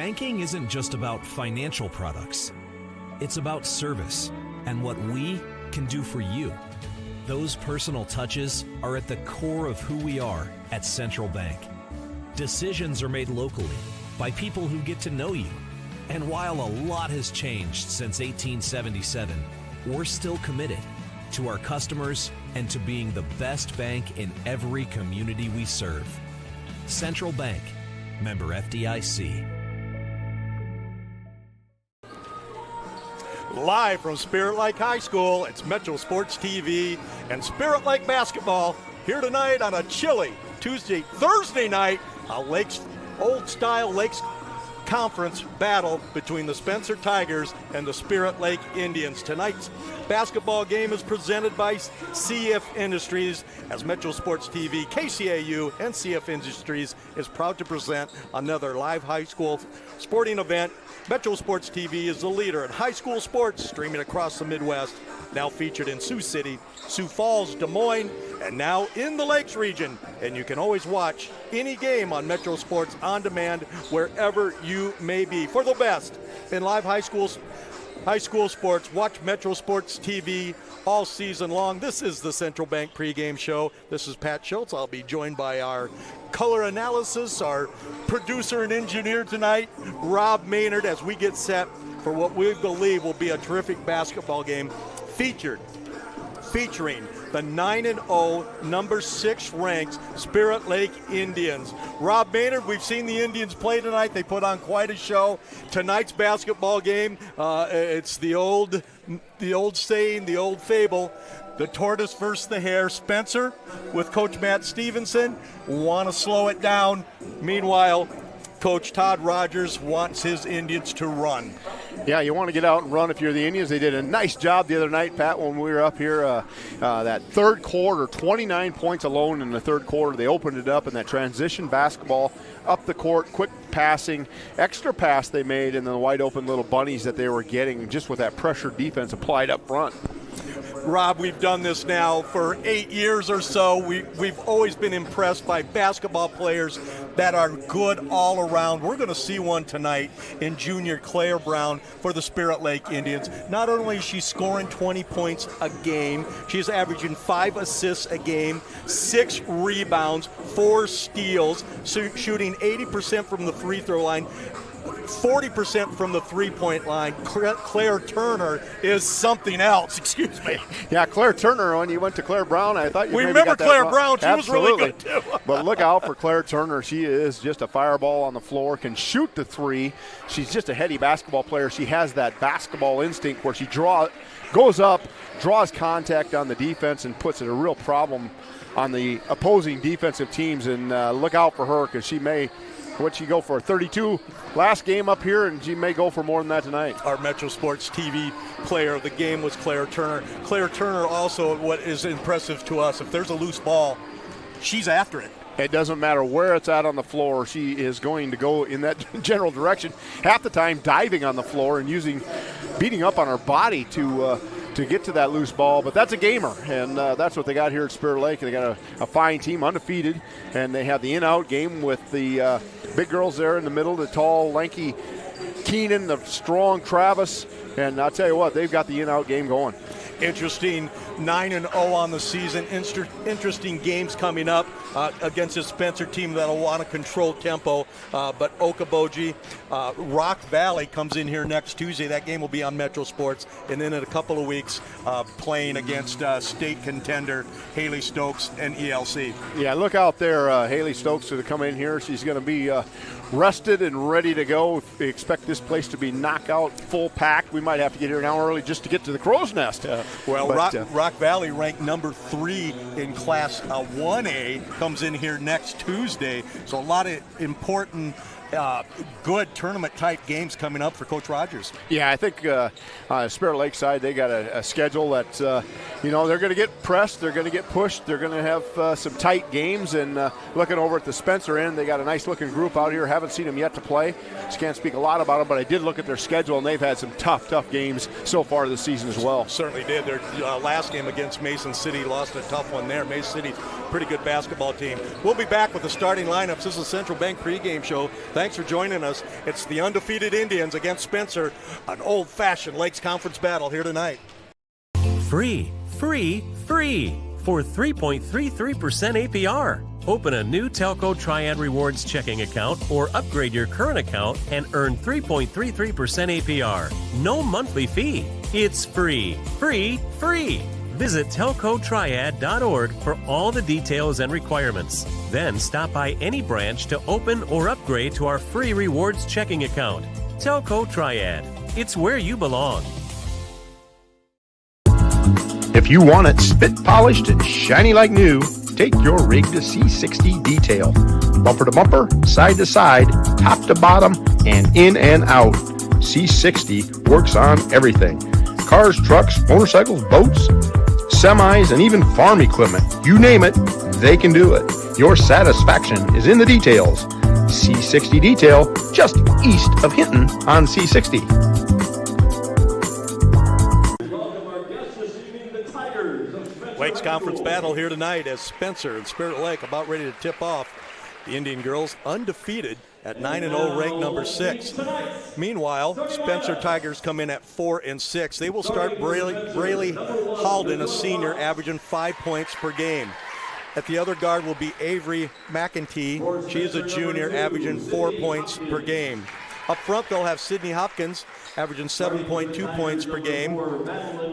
Banking isn't just about financial products. It's about service and what we can do for you. Those personal touches are at the core of who we are at Central Bank. Decisions are made locally by people who get to know you. And while a lot has changed since 1877, we're still committed to our customers and to being the best bank in every community we serve. Central Bank, member FDIC. Live from Spirit Lake High School, it's Metro Sports TV and Spirit Lake basketball here tonight on a chilly Thursday night, a old-style Lakes Conference battle between the Spencer Tigers and the Spirit Lake Indians. Tonight's basketball game is presented by CF Industries as Metro Sports TV, KCAU, and CF Industries is proud to present another live high school sporting event. Metro Sports TV is the leader in high school sports, streaming across the Midwest, now featured in Sioux City, Sioux Falls, Des Moines, and now in the Lakes region. And you can always watch any game on Metro Sports On Demand wherever you may be. For the best in live high school sports, watch Metro Sports TV all season long. This is the Central Bank pregame show. This is Pat Schultz. I'll be joined by our color analysis, our producer and engineer tonight, Rob Maynard, as we get set for what we believe will be a terrific basketball game featuring the 9-0, number 6 ranked Spirit Lake Indians. Rob Maynard, we've seen the Indians play tonight. They put on quite a show. Tonight's basketball game, it's the old saying, the old fable, the tortoise versus the hare. Spencer with Coach Matt Stevenson want to slow it down. Meanwhile, Coach Todd Rogers wants his Indians to run. Yeah, you want to get out and run if you're the Indians. They did a nice job the other night, Pat, when we were up here. That third quarter, 29 points alone in the third quarter. They opened it up in that transition basketball, up the court, quick passing, extra pass they made, and the wide open little bunnies that they were getting just with that pressure defense applied up front. Rob, we've done this now for 8 years or so. We've always been impressed by basketball players that are good all around. We're going to see one tonight in junior Claire Brown for the Spirit Lake Indians. Not only is she scoring 20 points a game, she's averaging 5 assists a game, 6 rebounds, 4 steals, shooting 80% from the free throw line, 40% from the three-point line. Claire Turner is something else. Excuse me. Yeah, Claire Turner, when you went to Claire Brown, I thought you we maybe remember got that Claire wrong. Brown. She Absolutely. was really good, too. But look out for Claire Turner. She is just a fireball on the floor, can shoot the three. She's just a heady basketball player. She has that basketball instinct where she goes up, draws contact on the defense, and puts it a real problem on the opposing defensive teams. And look out for her because she may – what'd she go for? 32 last game up here, and she may go for more than that tonight. Our Metro Sports TV player of the game was Claire Turner. Claire Turner also, what is impressive to us, if there's a loose ball, she's after it. It doesn't matter where it's at on the floor. She is going to go in that general direction. Half the time diving on the floor and beating up on her body to get to that loose ball. But that's a gamer, and that's what they got here at Spirit Lake. They got a fine team, undefeated, and they have the in-out game with the big girls there in the middle, the tall, lanky Keenan, the strong Travis, and I'll tell you what, they've got the in-out game going. Interesting 9-0 on the season. Interesting games coming up against a Spencer team that'll want to control tempo. But Okoboji, Rock Valley comes in here next Tuesday. That game will be on Metro Sports. And then in a couple of weeks, playing against state contender Haley Stokes and ELC. Yeah, look out there, Haley Stokes, to come in here. She's going to be rested and ready to go. We expect this place to be knockout, full packed. We might have to get here an hour early just to get to the Crow's Nest. Rock Valley, ranked number 3 in Class 1A, comes in here next Tuesday. So a lot of important, good tournament-type games coming up for Coach Rogers. Yeah, I think Spirit Lakeside, they got a schedule that, they're going to get pressed, they're going to get pushed, they're going to have some tight games. And looking over at the Spencer end, they got a nice-looking group out here. Haven't seen them yet to play. Just can't speak a lot about them, but I did look at their schedule, and they've had some tough games so far this season as well. Certainly did. Their last game against Mason City, lost a tough one there. Mason City, pretty good basketball team. We'll be back with the starting lineups. This is the Central Bank pregame show. Thanks for joining us. It's the undefeated Indians against Spencer, an old-fashioned Lakes Conference battle here tonight. Free, free, free for 3.33% APR. Open a new Telco Triad Rewards checking account or upgrade your current account and earn 3.33% APR. No monthly fee. It's free, free, free. Visit telcotriad.org for all the details and requirements. Then stop by any branch to open or upgrade to our free rewards checking account. Telco Triad. It's where you belong. If you want it spit polished and shiny like new, take your rig to C60 Detail. Bumper to bumper, side to side, top to bottom, and in and out. C60 works on everything. Cars, trucks, motorcycles, boats, semis, and even farm equipment. You name it, they can do it. Your satisfaction is in the details. C60 Detail, just east of Hinton on C60. Lakes Conference battle here tonight as Spencer and Spirit Lake about ready to tip off. The Indian girls undefeated at 9-0, ranked number 6. Meanwhile, Spencer Tigers come in at 4-6. They will start Braylee Halden, a senior, averaging 5 points per game. At the other guard will be Avery McEntee. She is a junior, averaging 4 points per game. Up front, they'll have Sydney Hopkins, averaging 7.2 points per game.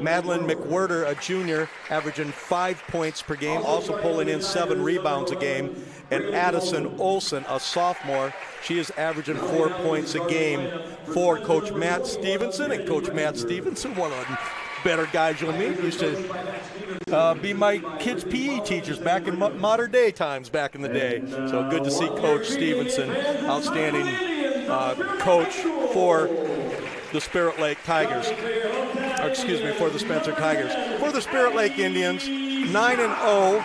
Madeline McWhirter, a junior, averaging 5 points per game, also pulling in 7 rebounds a game. And Addison Olson, a sophomore, she is averaging 4 points a game for Coach Matt Stevenson. And Coach Matt Stevenson, one of the better guys you'll meet, used to be my kids' PE teachers back in modern day times back in the day. So good to see Coach Stevenson, outstanding coach for the Spirit Lake Tigers, or excuse me, for the Spencer Tigers. For the Spirit Lake Indians, 9-0,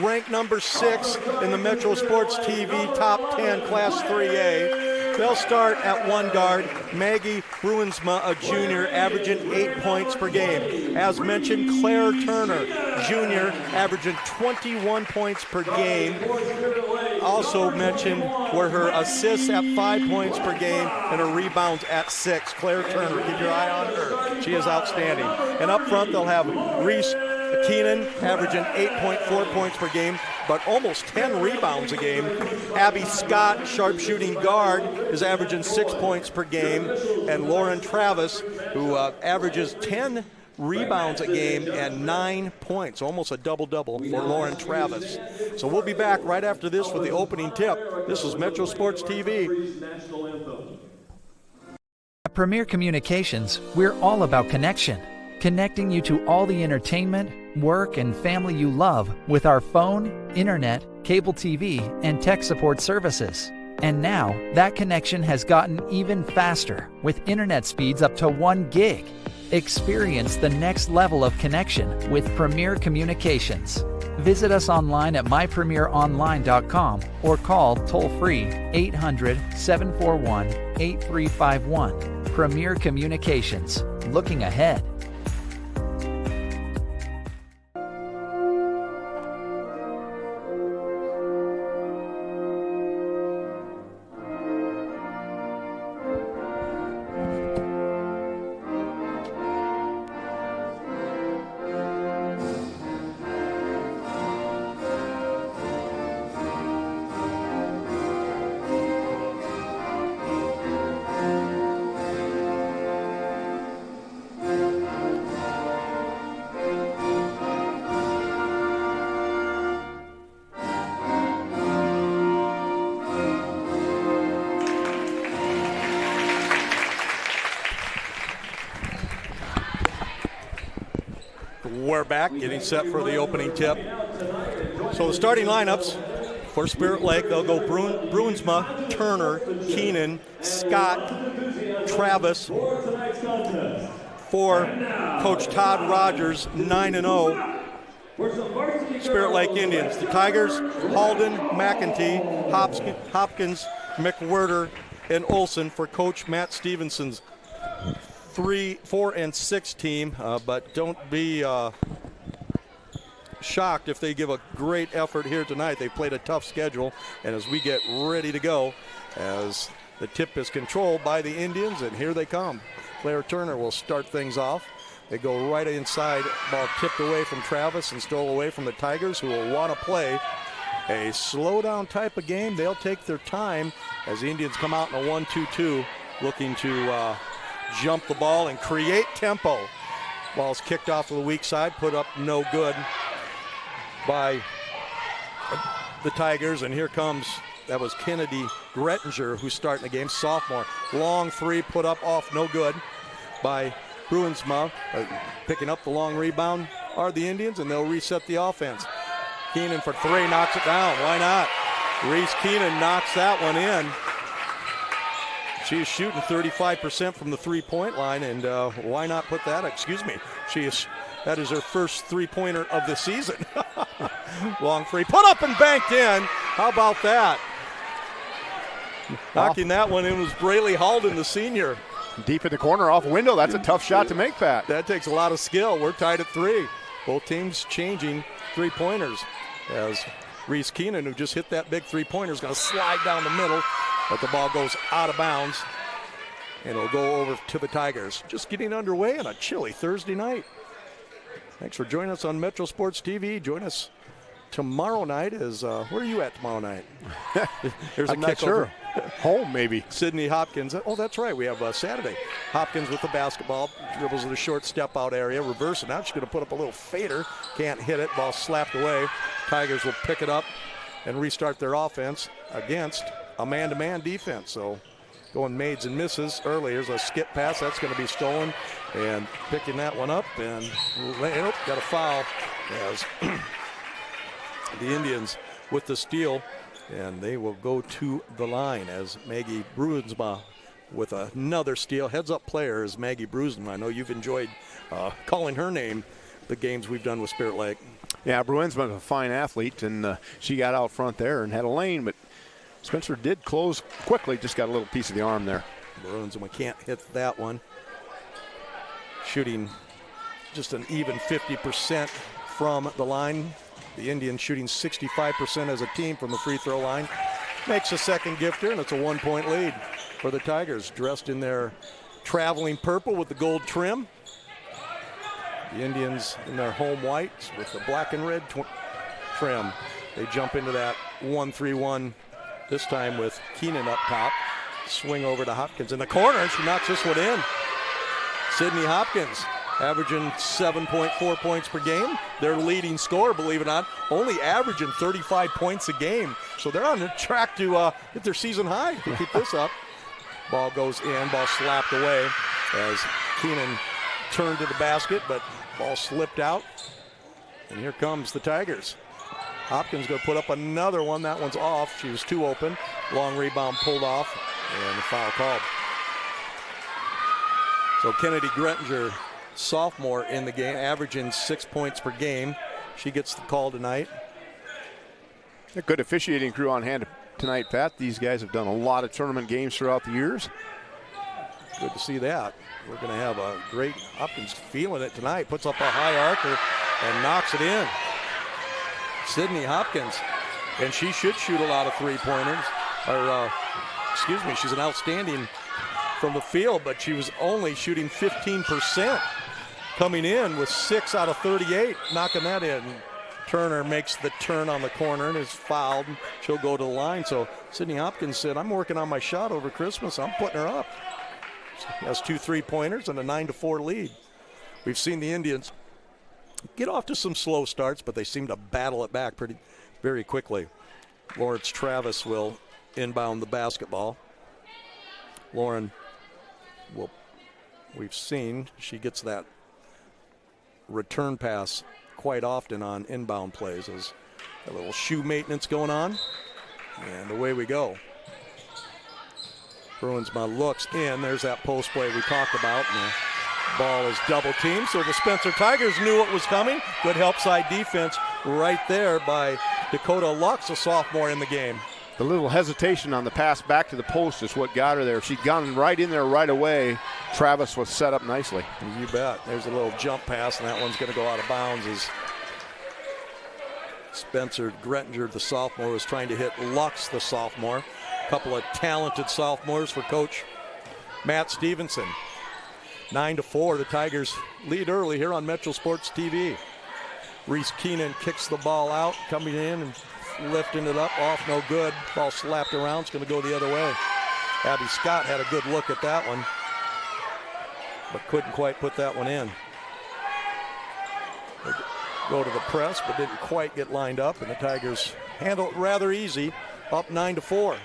ranked number 6 in the Metro Sports TV Top 10 Class 3A. They'll start at one guard, Maggie Bruinsma, a junior, averaging 8 points per game. As mentioned, Claire Turner, junior, averaging 21 points per game. Also mentioned were her assists at 5 points per game and her rebounds at 6. Claire Turner, keep your eye on her. She is outstanding. And up front, they'll have Reese Keenan, averaging 8.4 points per game, but almost 10 rebounds a game. Abby Scott, sharpshooting guard, is averaging 6 points per game. And Lauren Travis, who averages 10 rebounds a game and 9 points, almost a double-double for Lauren Travis. So we'll be back right after this with the opening tip. This is Metro Sports TV. At Premier Communications, we're all about connection. Connecting you to all the entertainment, work, and family you love with our phone, internet, cable TV, and tech support services. And now, that connection has gotten even faster with internet speeds up to 1 gig. Experience the next level of connection with Premier Communications. Visit us online at mypremieronline.com or call toll-free 800-741-8351. Premier Communications. Looking ahead. We're back, getting set for the opening tip. So the starting lineups for Spirit Lake, they'll go Bruinsma, Turner, Keenan, Scott, Travis. For Coach Todd Rogers, 9-0. Spirit Lake Indians. The Tigers, Halden, McEntee, Hopkins, McWhirter, and Olson for Coach Matt Stevenson's 4 and 6 team, but don't be shocked if they give a great effort here tonight. They played a tough schedule, and as we get ready to go, as the tip is controlled by the Indians, and here they come. Claire Turner will start things off. They go right inside, ball tipped away from Travis and stole away from the Tigers, who will want to play a slow-down type of game. They'll take their time as the Indians come out in a 1-2-2, looking to jump the ball and create tempo. Ball's kicked off to the weak side, put up no good by the Tigers, and here comes, that was Kennedy Grettinger who's starting the game, sophomore. Long three put up off no good by Bruinsma. Picking up the long rebound are the Indians, and they'll reset the offense. Keenan for three, knocks it down. Why not? Reese Keenan knocks that one in. She is shooting 35% from the three-point line, and why not put that? Excuse me. That is her first three-pointer of the season. Long three, put up and banked in. How about that? Knocking that one in was Braylee Halden, the senior. Deep in the corner off window. That's a tough shot to make, Pat. That takes a lot of skill. We're tied at three. Both teams changing three-pointers as Reese Keenan, who just hit that big three-pointer, is going to slide down the middle, but the ball goes out of bounds, and it'll go over to the Tigers. Just getting underway on a chilly Thursday night. Thanks for joining us on Metro Sports TV. Join us tomorrow night. Where are you at tomorrow night? There's I'm not sure. Home, maybe. Sydney Hopkins. Oh, that's right. We have Saturday. Hopkins with the basketball. Dribbles in the short step-out area. Reverse it. Now she's going to put up a little fader. Can't hit it. Ball slapped away. Tigers will pick it up and restart their offense against a man-to-man defense. So going maids and misses early. Here's a skip pass. That's going to be stolen. And picking that one up. And got a foul as the Indians with the steal. And they will go to the line as Maggie Bruinsma with another steal. Heads-up player is Maggie Bruinsma. I know you've enjoyed calling her name the games we've done with Spirit Lake. Yeah, Bruinsma is a fine athlete, and she got out front there and had a lane, but Spencer did close quickly, just got a little piece of the arm there. Bruinsma can't hit that one. Shooting just an even 50% from the line. The Indians shooting 65% as a team from the free throw line. Makes a second gifter, and it's a 1-point lead for the Tigers, dressed in their traveling purple with the gold trim. The Indians in their home whites with the black and red trim. They jump into that 1-3-1, this time with Keenan up top. Swing over to Hopkins in the corner, and she knocks this one in. Sydney Hopkins, averaging 7.4 points per game. Their leading scorer, believe it or not, only averaging 35 points a game. So they're on the track to hit their season high to keep this up. Ball goes in, ball slapped away as Keenan turned to the basket, but ball slipped out. And here comes the Tigers. Hopkins going to put up another one. That one's off. She was too open. Long rebound pulled off, and the foul called. So Kennedy Grettinger, sophomore in the game, averaging 6 points per game. She gets the call tonight. A good officiating crew on hand tonight, Pat. These guys have done a lot of tournament games throughout the years. Good to see that. We're going to have a great Hopkins feeling it tonight. Puts up a high archer and knocks it in. Sydney Hopkins, and she should shoot a lot of three-pointers. She's an outstanding from the field, but she was only shooting 15%. Coming in with 6 out of 38, knocking that in. Turner makes the turn on the corner and is fouled. She'll go to the line. So Sydney Hopkins said, I'm working on my shot over Christmas. I'm putting her up. She has 2 3-pointers and a 9-4 lead. We've seen the Indians get off to some slow starts, but they seem to battle it back very quickly. Lawrence Travis will inbound the basketball. Lauren we've seen, she gets that return pass quite often on inbound plays. There's a little shoe maintenance going on, and away we go. Bruinsma looks in. There's that post play we talked about, and the ball is double teamed. So the Spencer Tigers knew what was coming. Good help side defense right there by Dakota Lux, a sophomore in the game. The little hesitation on the pass back to the post is what got her there. If she'd gone right in there right away, Travis was set up nicely. You bet. There's a little jump pass, and that one's going to go out of bounds as Spencer Grettinger, the sophomore, was trying to hit Lux, the sophomore. A couple of talented sophomores for Coach Matt Stevenson. 9-4, the Tigers lead early here on Metro Sports TV. Reese Keenan kicks the ball out, coming in and lifting it up, off no good. Ball slapped around, it's going to go the other way. Abby Scott had a good look at that one, but couldn't quite put that one in. They go to the press, but didn't quite get lined up, and the Tigers handle it rather easy, up 9-4.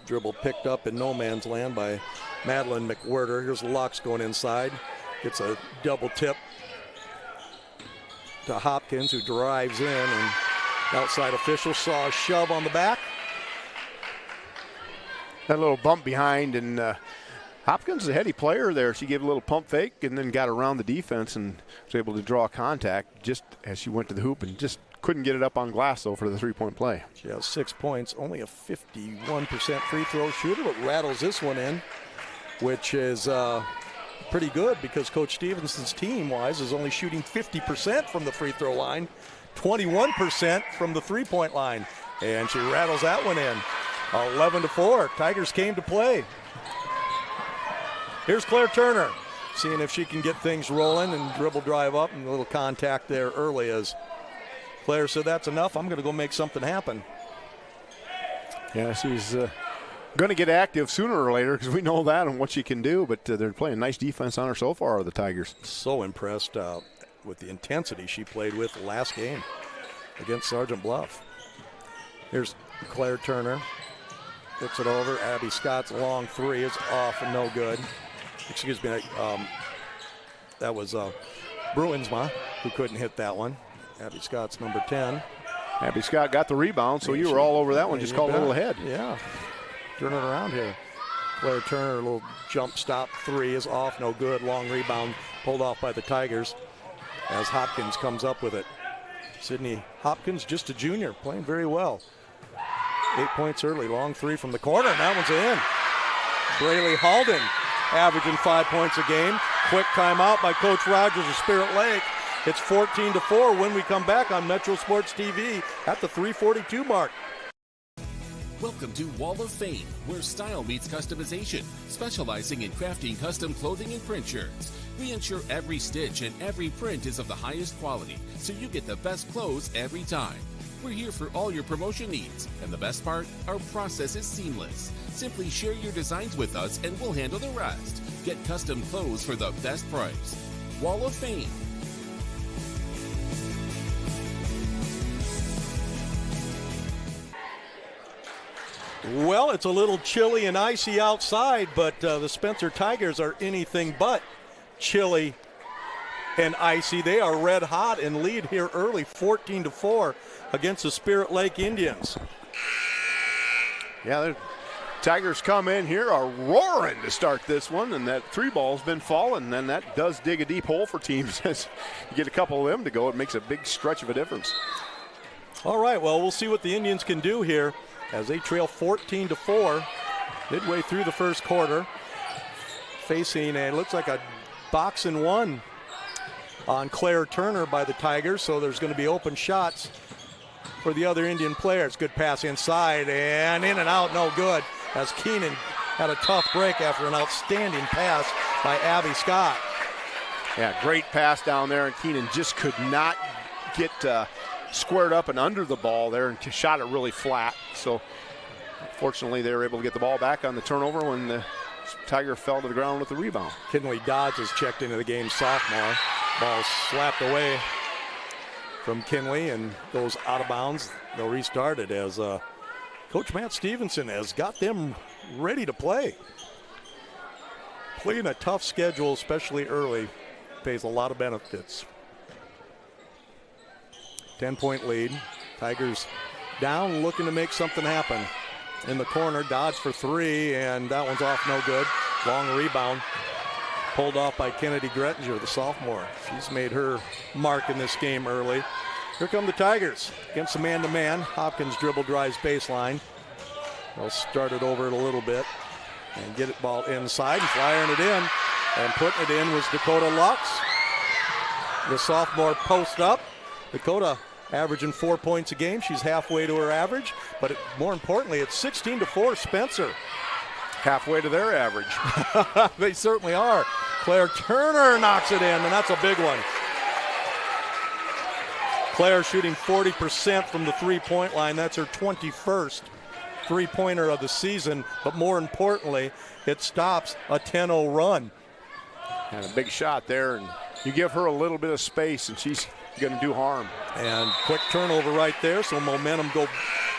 Dribble picked up in no man's land by Madeline McWhirter. Here's Lux going inside. Gets a double tip to Hopkins, who drives in, and outside official saw a shove on the back. That little bump behind, and Hopkins is a heady player there. She gave a little pump fake and then got around the defense and was able to draw contact just as she went to the hoop, and just couldn't get it up on glass, though, for the three-point play. She has 6 points, only a 51% free throw shooter, but rattles this one in, which is pretty good because Coach Stevenson's team-wise is only shooting 50% from the free throw line, 21% from the three-point line, and she rattles that one in. 11-4, Tigers came to play. Here's Claire Turner, seeing if she can get things rolling and dribble drive up, and a little contact there early as Claire said, that's enough, I'm going to go make something happen. Yeah, she's going to get active sooner or later because we know that and what she can do, but they're playing nice defense on her so far, the Tigers. So impressed with the intensity she played with last game against Sergeant Bluff. Here's Claire Turner. Gets it over. Abby Scott's long three is off and no good. Excuse me, that was Bruinsma who couldn't hit that one. Abby Scott's number 10. Abby Scott got the rebound, so you were all over that one. Just called a little ahead. Yeah, turn it around here. Claire Turner, a little jump stop three is off, no good. Long rebound pulled off by the Tigers as Hopkins comes up with it. Sydney Hopkins, just a junior, playing very well. 8 points early, long three from the corner, and that one's in. Braylee Halden averaging 5 points a game. Quick timeout by Coach Rogers of Spirit Lake. It's 14-4 when we come back on Metro Sports TV at the 3:42 mark. Welcome to Wall of Fame, where style meets customization, specializing in crafting custom clothing and print shirts. We ensure every stitch and every print is of the highest quality, so you get the best clothes every time. We're here for all your promotion needs, and the best part, our process is seamless. Simply share your designs with us and we'll handle the rest. Get custom clothes for the best price. Wall of Fame. Well, it's a little chilly and icy outside, but the Spencer Tigers are anything but chilly and icy. They are red hot and lead here early, 14-4 against the Spirit Lake Indians. Yeah, the Tigers come in here, are roaring to start this one, and that three ball's been falling, and that does dig a deep hole for teams. As you get a couple of them to go, it makes a big stretch of a difference. All right, well, we'll see what the Indians can do here as they trail 14-4 midway through the first quarter, facing a looks like a box and one on Claire Turner by the Tigers, so there's going to be open shots for the other Indian players. Good pass inside and in and out, no good, as Keenan had a tough break after an outstanding pass by Abby Scott. Yeah, great pass down there, and Keenan just could not get squared up and under the ball there and shot it really flat. So fortunately they were able to get the ball back on the turnover when the Tiger fell to the ground with the rebound. Kinley Dodds has checked into the game, sophomore. Ball slapped away from Kinley and goes out of bounds. They'll restart it as Coach Matt Stevenson has got them ready to play. Playing a tough schedule, especially early, pays a lot of benefits. 10-point lead. Tigers down, looking to make something happen. In the corner, Dodds for three, and that one's off, no good. Long rebound, pulled off by Kennedy Grettinger, the sophomore. She's made her mark in this game early. Here come the Tigers against the man-to-man. Hopkins dribble drives baseline. They'll start it over it a little bit and get it ball inside and firing it in. And putting it in was Dakota Lux. the sophomore post up. Dakota averaging 4 points a game. She's halfway to her average, but more importantly, it's 16-4 Spencer. Halfway to their average. They certainly are. Claire Turner knocks it in, and that's a big one. Claire shooting 40% from the three-point line. That's her 21st three-pointer of the season, but more importantly, it stops a 10-0 run. And a big shot there, and you give her a little bit of space, and she's going to do harm. And quick turnover right there, so momentum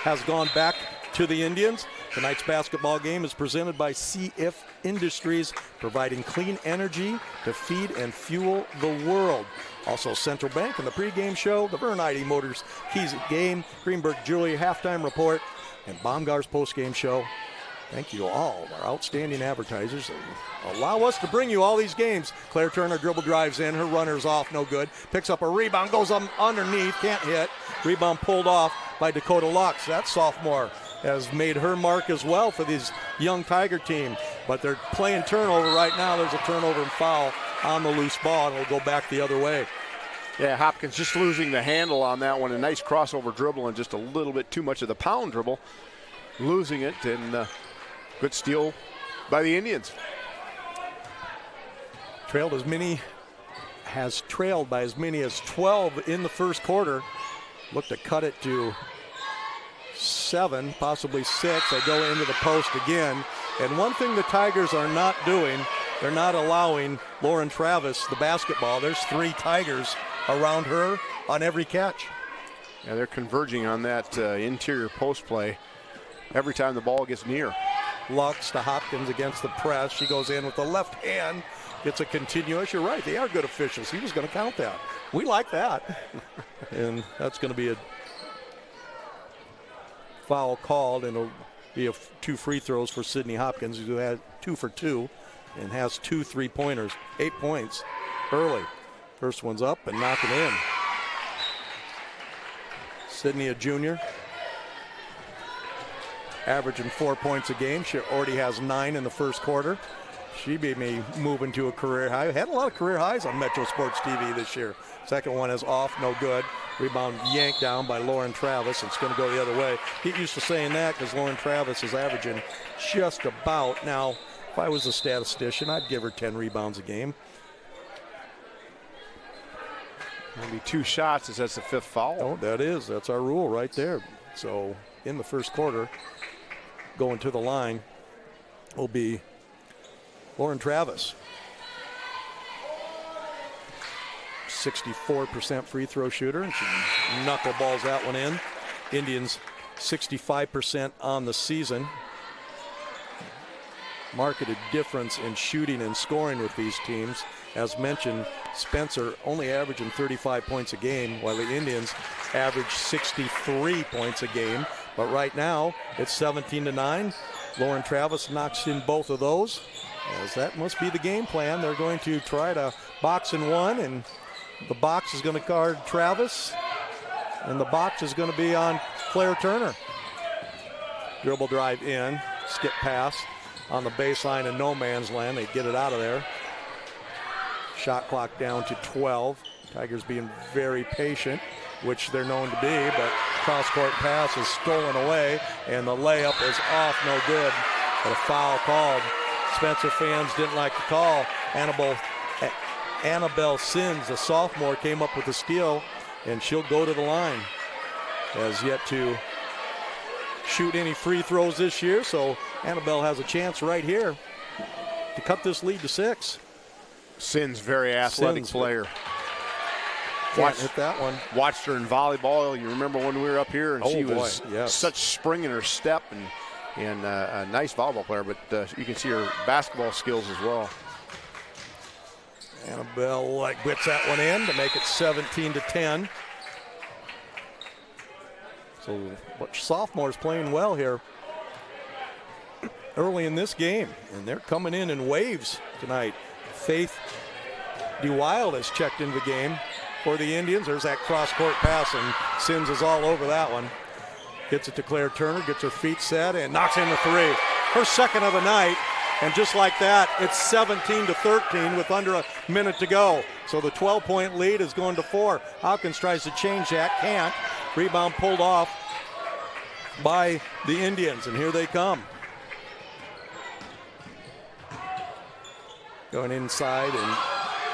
has gone back to the Indians. Tonight's basketball game is presented by CF Industries, providing clean energy to feed and fuel the world. Also, Central Bank in the pregame show, the Vern ID Motors Keys at Game, Greenberg Jewelry halftime report, and Baumgart's postgame show. Thank you to all of our outstanding advertisers that allow us to bring you all these games. Claire Turner dribble drives in, her runner's off, no good. Picks up a rebound, goes underneath, can't hit. Rebound pulled off by Dakota Lux. That sophomore has made her mark as well for this young Tiger team. But they're playing turnover right now. There's a turnover and foul on the loose ball, and it'll go back the other way. Yeah, Hopkins just losing the handle on that one. A nice crossover dribble and just a little bit too much of the pound dribble. Losing it, and good steal by the Indians. Has trailed by as many as 12 in the first quarter. Look to cut it to 7, possibly 6. They go into the post again. And one thing the Tigers are not doing, they're not allowing Lauren Travis the basketball. There's 3 Tigers around her on every catch. Yeah, they're converging on that interior post play every time the ball gets near. Lux to Hopkins against the press. She goes in with the left hand. It's a continuous. You're right. They are good officials. He was going to count that. We like that. And that's going to be a foul called, and it'll be 2 free throws for Sydney Hopkins, who had 2 for 2 and has 2 3-pointers. 8 points early. First one's up and knocking in. Sydney, a junior, averaging 4 points a game. She already has 9 in the first quarter. She may move into a career high. Had a lot of career highs on Metro Sports TV this year. Second one is off, no good. Rebound yanked down by Lauren Travis. It's going to go the other way. Get used to saying that because Lauren Travis is averaging just about. Now, if I was a statistician, I'd give her 10 rebounds a game. Maybe 2 shots as that's the 5th foul. Oh, that's our rule right there. So in the first quarter, going to the line will be Lauren Travis. 64% free throw shooter, and she knuckleballs that one in. Indians 65% on the season. Marketed difference in shooting and scoring with these teams. As mentioned, Spencer only averaging 35 points a game, while the Indians average 63 points a game. But right now, it's 17-9. Lauren Travis knocks in both of those, as that must be the game plan. They're going to try to box in one, and the box is going to guard Travis, and the box is going to be on Claire Turner. Dribble drive in, skip pass on the baseline in no man's land. They get it out of there. Shot clock down to 12. Tigers being very patient, which they're known to be, but cross-court pass is stolen away, and the layup is off, no good. But a foul called. Spencer fans didn't like the call. Annabelle Sins, the sophomore, came up with the steal, and she'll go to the line. Has yet to shoot any free throws this year, so Annabelle has a chance right here to cut this lead to 6. Sins, very athletic player. Can't hit that one. Watched her in volleyball. You remember when we were up here, and she was yes. Such spring in her step, and a nice volleyball player, but you can see her basketball skills as well. Annabelle whips that one in to make it 17-10. So sophomores playing well here early in this game, and they're coming in waves tonight. Faith DeWild has checked into the game for the Indians. There's that cross-court pass, and Sins is all over that one. Gets it to Claire Turner, gets her feet set, and knocks in the 3. Her second of the night, And just like that, it's 17-13 with under a minute to go. So the 12-point lead is going to 4. Hopkins tries to change that, can't. Rebound pulled off by the Indians, and here they come. Going inside, and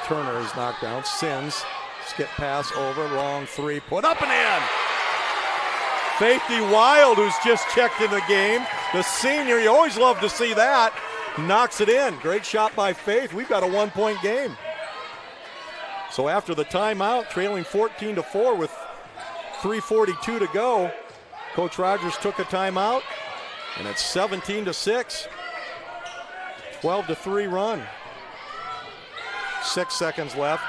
Turner is knocked down. Sins, skip pass over, long three, put up and in. Faithy Wild, who's just checked in the game, the senior, you always love to see that, knocks it in. Great shot by Faith. We've got a 1-point game. So after the timeout, trailing 14-4 with 3:42 to go, Coach Rogers took a timeout, and it's 17-6. 12-3 run. 6 seconds left.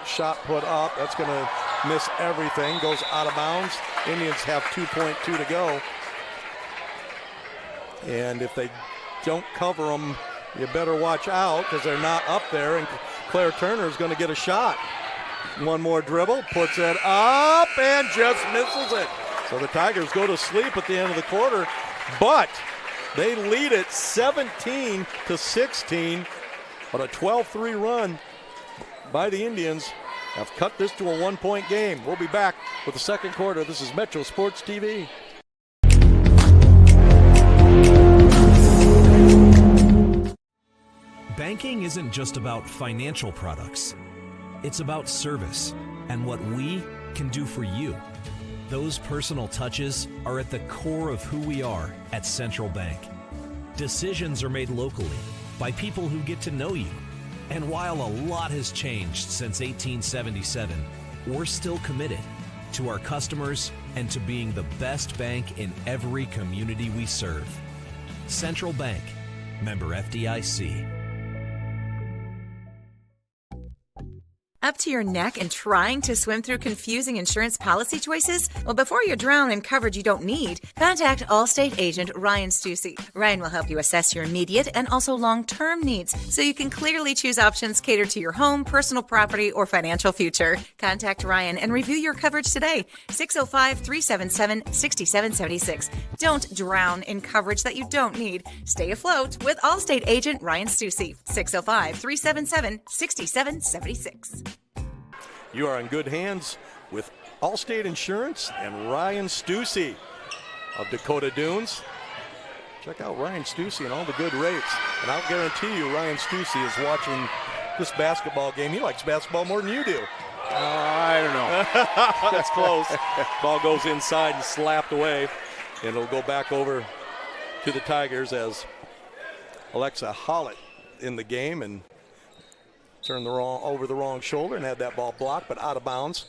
Shot put up. That's going to miss everything. Goes out of bounds. Indians have 2.2 to go. And if they don't cover them, you better watch out because they're not up there. And Claire Turner is going to get a shot. One more dribble. Puts it up and just misses it. So the Tigers go to sleep at the end of the quarter. But they lead it 17-16. But a 12-3 run by the Indians have cut this to a 1-point game. We'll be back with the second quarter. This is Metro Sports TV. Banking isn't just about financial products. It's about service and what we can do for you. Those personal touches are at the core of who we are at Central Bank. Decisions are made locally by people who get to know you. And while a lot has changed since 1877, we're still committed to our customers and to being the best bank in every community we serve. Central Bank, member FDIC. Up to your neck and trying to swim through confusing insurance policy choices? Well, before you drown in coverage you don't need, contact Allstate agent Ryan Stussy. Ryan will help you assess your immediate and also long-term needs so you can clearly choose options catered to your home, personal property, or financial future. Contact Ryan and review your coverage today. 605-377-6776. Don't drown in coverage that you don't need. Stay afloat with Allstate agent Ryan Stussy. 605-377-6776. You are in good hands with Allstate Insurance and Ryan Stussy of Dakota Dunes. Check out Ryan Stussy and all the good rates. And I'll guarantee you Ryan Stussy is watching this basketball game. He likes basketball more than you do. I don't know. That's close. Ball goes inside and slapped away. And it'll go back over to the Tigers as Alexa Hollett in the game and turned over the wrong shoulder and had that ball blocked, but out of bounds.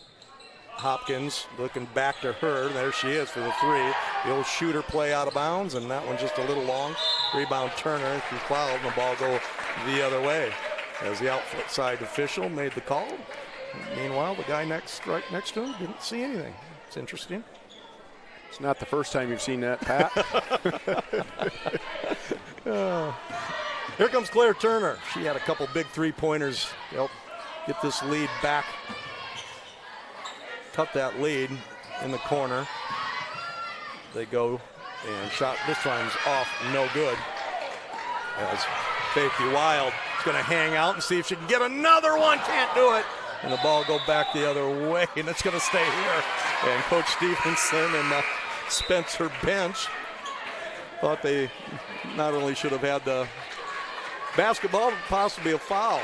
Hopkins looking back to her. There she is for the three. The old shooter play out of bounds, and that one just a little long. Rebound Turner. She's fouled, and the ball go the other way as the outside official made the call. Meanwhile, the guy right next to him didn't see anything. It's interesting. It's not the first time you've seen that, Pat. Here comes Claire Turner. She had a couple big three-pointers to help get this lead back. Cut that lead in the corner. They go and shot this time's off, no good. As Faithy Wild is going to hang out and see if she can get another one. Can't do it. And the ball go back the other way, and it's going to stay here. And Coach Stevenson and Spencer bench thought they not only should have had the basketball, but possibly a foul.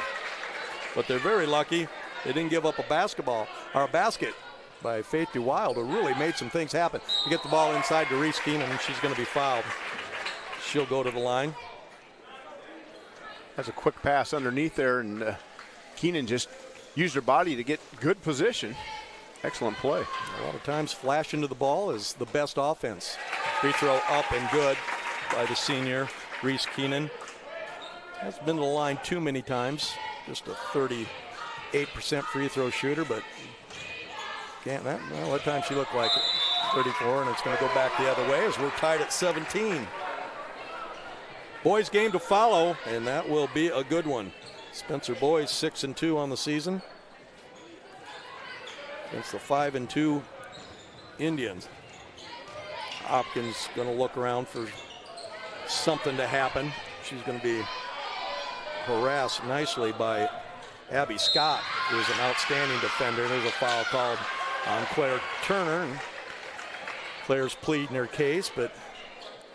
But they're very lucky they didn't give up a basketball or a basket by Faithy Wild, who really made some things happen. You get the ball inside to Reese Keenan, and she's going to be fouled. She'll go to the line. Has a quick pass underneath there, and Keenan just used her body to get good position. Excellent play. A lot of times flash into the ball is the best offense. Free throw up and good by the senior, Reese Keenan. Hasn't been to the line too many times. Just a 38% free throw shooter, but can't that? Well, what time she looked like it? 34, and it's going to go back the other way as we're tied at 17. Boys game to follow, and that will be a good one. Spencer Boys 6-2 on the season against the 5-2 Indians. Hopkins going to look around for something to happen. She's going to be harassed nicely by Abby Scott, who is an outstanding defender. There's a foul called on Claire Turner. And Claire's pleading her case, but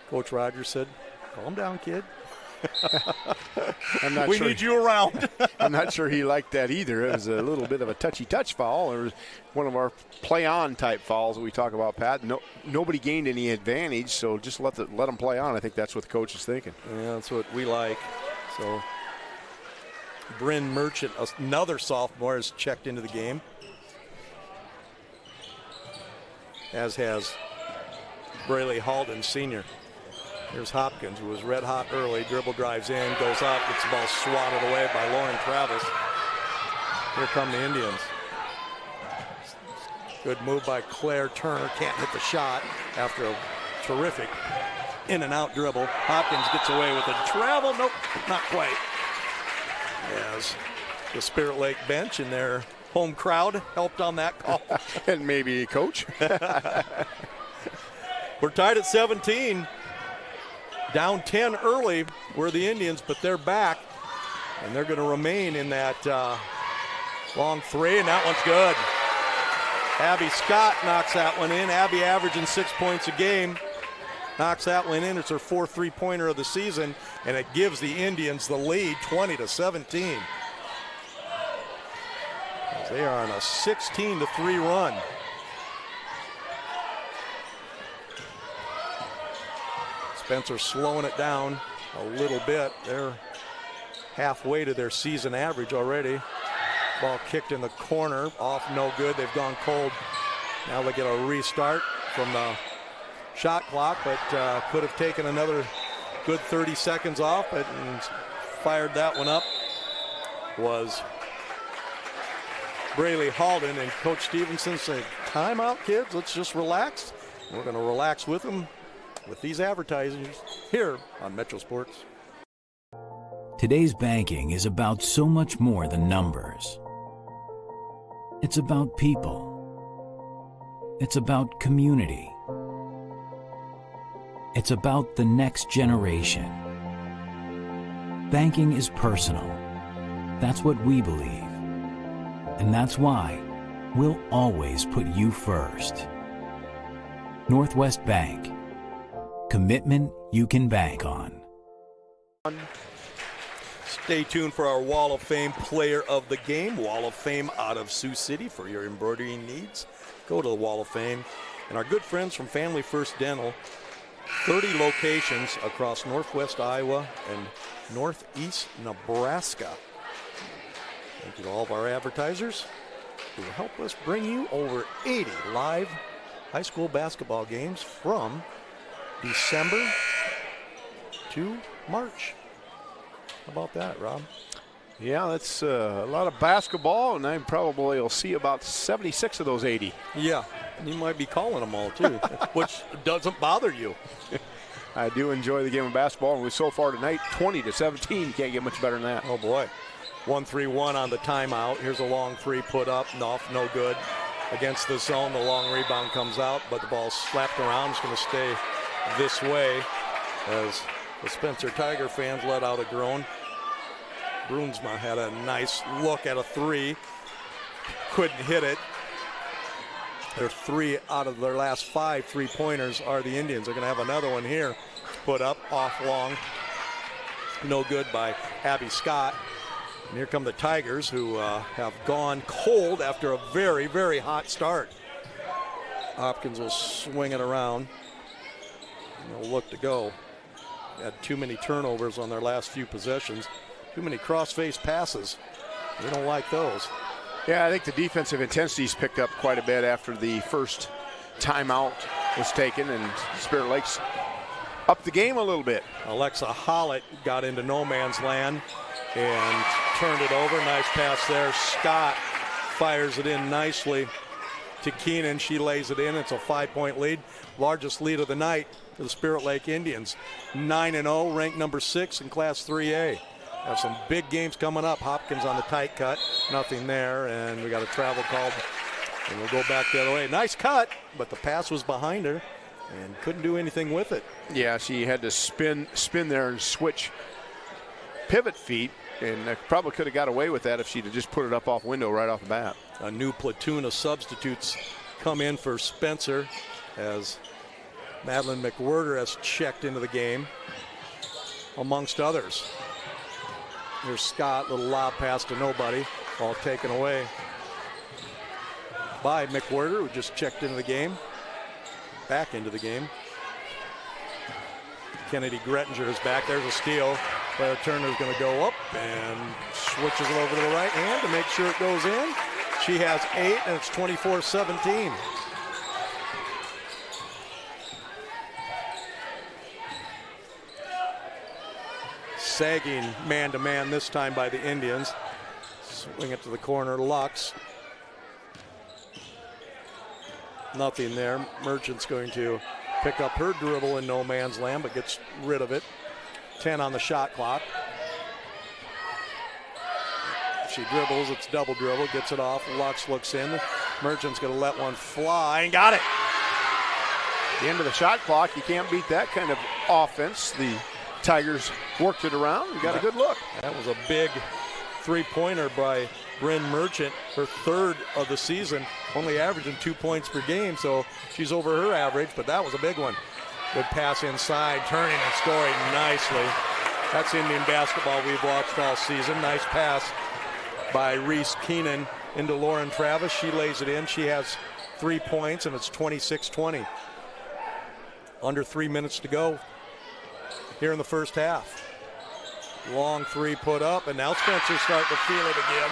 Coach Rogers said, calm down, kid. We need you around. I'm not sure he liked that either. It was a little bit of a touchy-touch foul. It was one of our play-on type fouls that we talk about, Pat. Nobody gained any advantage, so just let them play on. I think that's what the coach is thinking. Yeah, that's what we like. So Bryn Merchant, another sophomore, has checked into the game, as has Braley Halden, senior. Here's Hopkins, who was red hot early. Dribble drives in, goes up, gets the ball swatted away by Lauren Travis. Here come the Indians. Good move by Claire Turner. Can't hit the shot after a terrific in and out dribble. Hopkins gets away with it. Travel, nope, not quite. As the Spirit Lake bench and their home crowd helped on that call. And maybe coach. We're tied at 17. Down 10 early were the Indians, but they're back, and they're going to remain in that long three, and that one's good. Abby Scott knocks that one in. Abby averaging 6 points a game. Knocks that one in. It's her fourth three-pointer of the season, and it gives the Indians the lead, 20-17. They are on a 16-3 run. Spencer slowing it down a little bit. They're halfway to their season average already. Ball kicked in the corner, off no good. They've gone cold. Now they get a restart from the shot clock, but could have taken another good 30 seconds off, but fired that one up. Was Braley Halden, and Coach Stevenson said, time out, kids, let's just relax. We're going to relax with them with these advertisers here on Metro Sports. Today's banking is about so much more than numbers. It's about people. It's about community. It's about the next generation. Banking is personal. That's what we believe. And that's why we'll always put you first. Northwest Bank. Commitment you can bank on. Stay tuned for our Wall of Fame Player of the Game. Wall of Fame out of Sioux City for your embroidery needs. Go to the Wall of Fame. And our good friends from Family First Dental, 30 locations across northwest Iowa and northeast Nebraska. Thank you to all of our advertisers who help us bring you over 80 live high school basketball games from December to March. How about that, Rob? Yeah, that's a lot of basketball, and I probably will see about 76 of those 80. Yeah, you might be calling them all, too, which doesn't bother you. I do enjoy the game of basketball, and so far tonight, 20-17. You can't get much better than that. Oh, boy. 1-3-1 on the timeout. Here's a long three put up, no good. Against the zone, the long rebound comes out, but the ball's slapped around. It's going to stay this way as the Spencer Tiger fans let out a groan. Brunsma had a nice look at a three. Couldn't hit it. Their 3 out of their last 5 three-pointers are the Indians. They're going to have another one here put up off long. No good by Abby Scott. And here come the Tigers, who have gone cold after a very, very hot start. Hopkins will swing it around. And they'll look to go. Had too many turnovers on their last few possessions. Too many cross-face passes. We don't like those. Yeah, I think the defensive intensity's picked up quite a bit after the first timeout was taken, and Spirit Lakes upped the game a little bit. Alexa Hollett got into no man's land and turned it over. Nice pass there. Scott fires it in nicely to Keenan. She lays it in. It's a 5-point lead. Largest lead of the night for the Spirit Lake Indians. 9-0, ranked number 6 in Class 3A. Have some big games coming up. Hopkins on the tight cut. Nothing there, and we got a travel called, and we'll go back the other way. Nice cut, but the pass was behind her and couldn't do anything with it. Yeah, she had to spin there and switch pivot feet, and probably could have got away with that if she'd have just put it up off window right off the bat. A new platoon of substitutes come in for Spencer as Madeline McWhirter has checked into the game, amongst others. Here's Scott, little lob pass to nobody, all taken away by McWhirter, who just checked into the game, back into the game. Kennedy Grettinger is back. There's a steal. Claire Turner's going to go up and switches it over to the right hand to make sure it goes in. She has 8, and it's 24-17. Sagging man-to-man this time by the Indians. Swing it to the corner. Lux. Nothing there. Merchant's going to pick up her dribble in no man's land, but gets rid of it. 10 on the shot clock. She dribbles, it's double dribble, gets it off. Lux looks in. Merchant's going to let one fly and got it. The end of the shot clock, you can't beat that kind of offense. The Tigers worked it around. You got a good look. That was a big three-pointer by Bryn Merchant, her 3rd of the season, only averaging 2 points per game, so she's over her average, but that was a big one. Good pass inside, turning and scoring nicely. That's Indian basketball we've watched all season. Nice pass by Reese Keenan into Lauren Travis. She lays it in. She has 3 points, and it's 26-20. Under 3 minutes to go here in the first half. Long three put up, and now Spencer's starting to feel it again.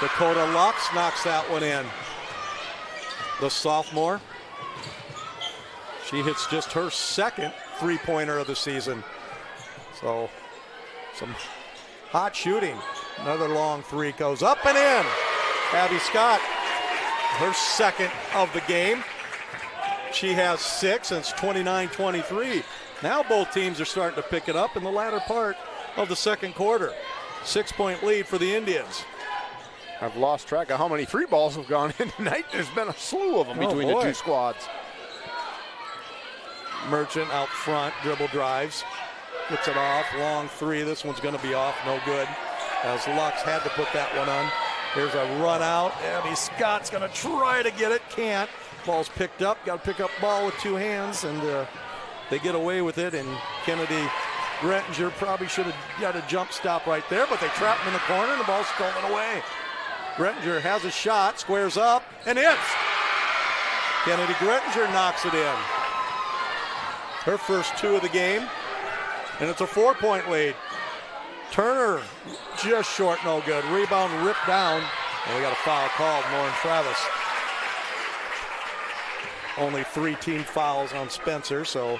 Dakota Lux knocks that one in. The sophomore. She hits just her 2nd three-pointer of the season. So some hot shooting. Another long three goes up and in. Abby Scott, her 2nd of the game. She has 6, and it's 29-23. Now both teams are starting to pick it up in the latter part of the second quarter. 6-point lead for the Indians. I've lost track of how many free balls have gone in tonight. There's been a slew of them between the two squads. Merchant out front, dribble drives, gets it off, long three. This one's going to be off, no good, as Lux had to put that one on. Here's a run out. Abby Scott's going to try to get it, can't. Ball's picked up, got to pick up ball with 2 hands, and they get away with it, and Kennedy Grettinger probably should have got a jump stop right there, but they trap him in the corner, and the ball's stolen away. Grettinger has a shot, squares up, and hits. Kennedy Grettinger knocks it in. Her first 2 of the game, and it's a 4-point lead. Turner just short, no good. Rebound ripped down, and we got a foul called, Lauren Travis. Only 3 team fouls on Spencer, so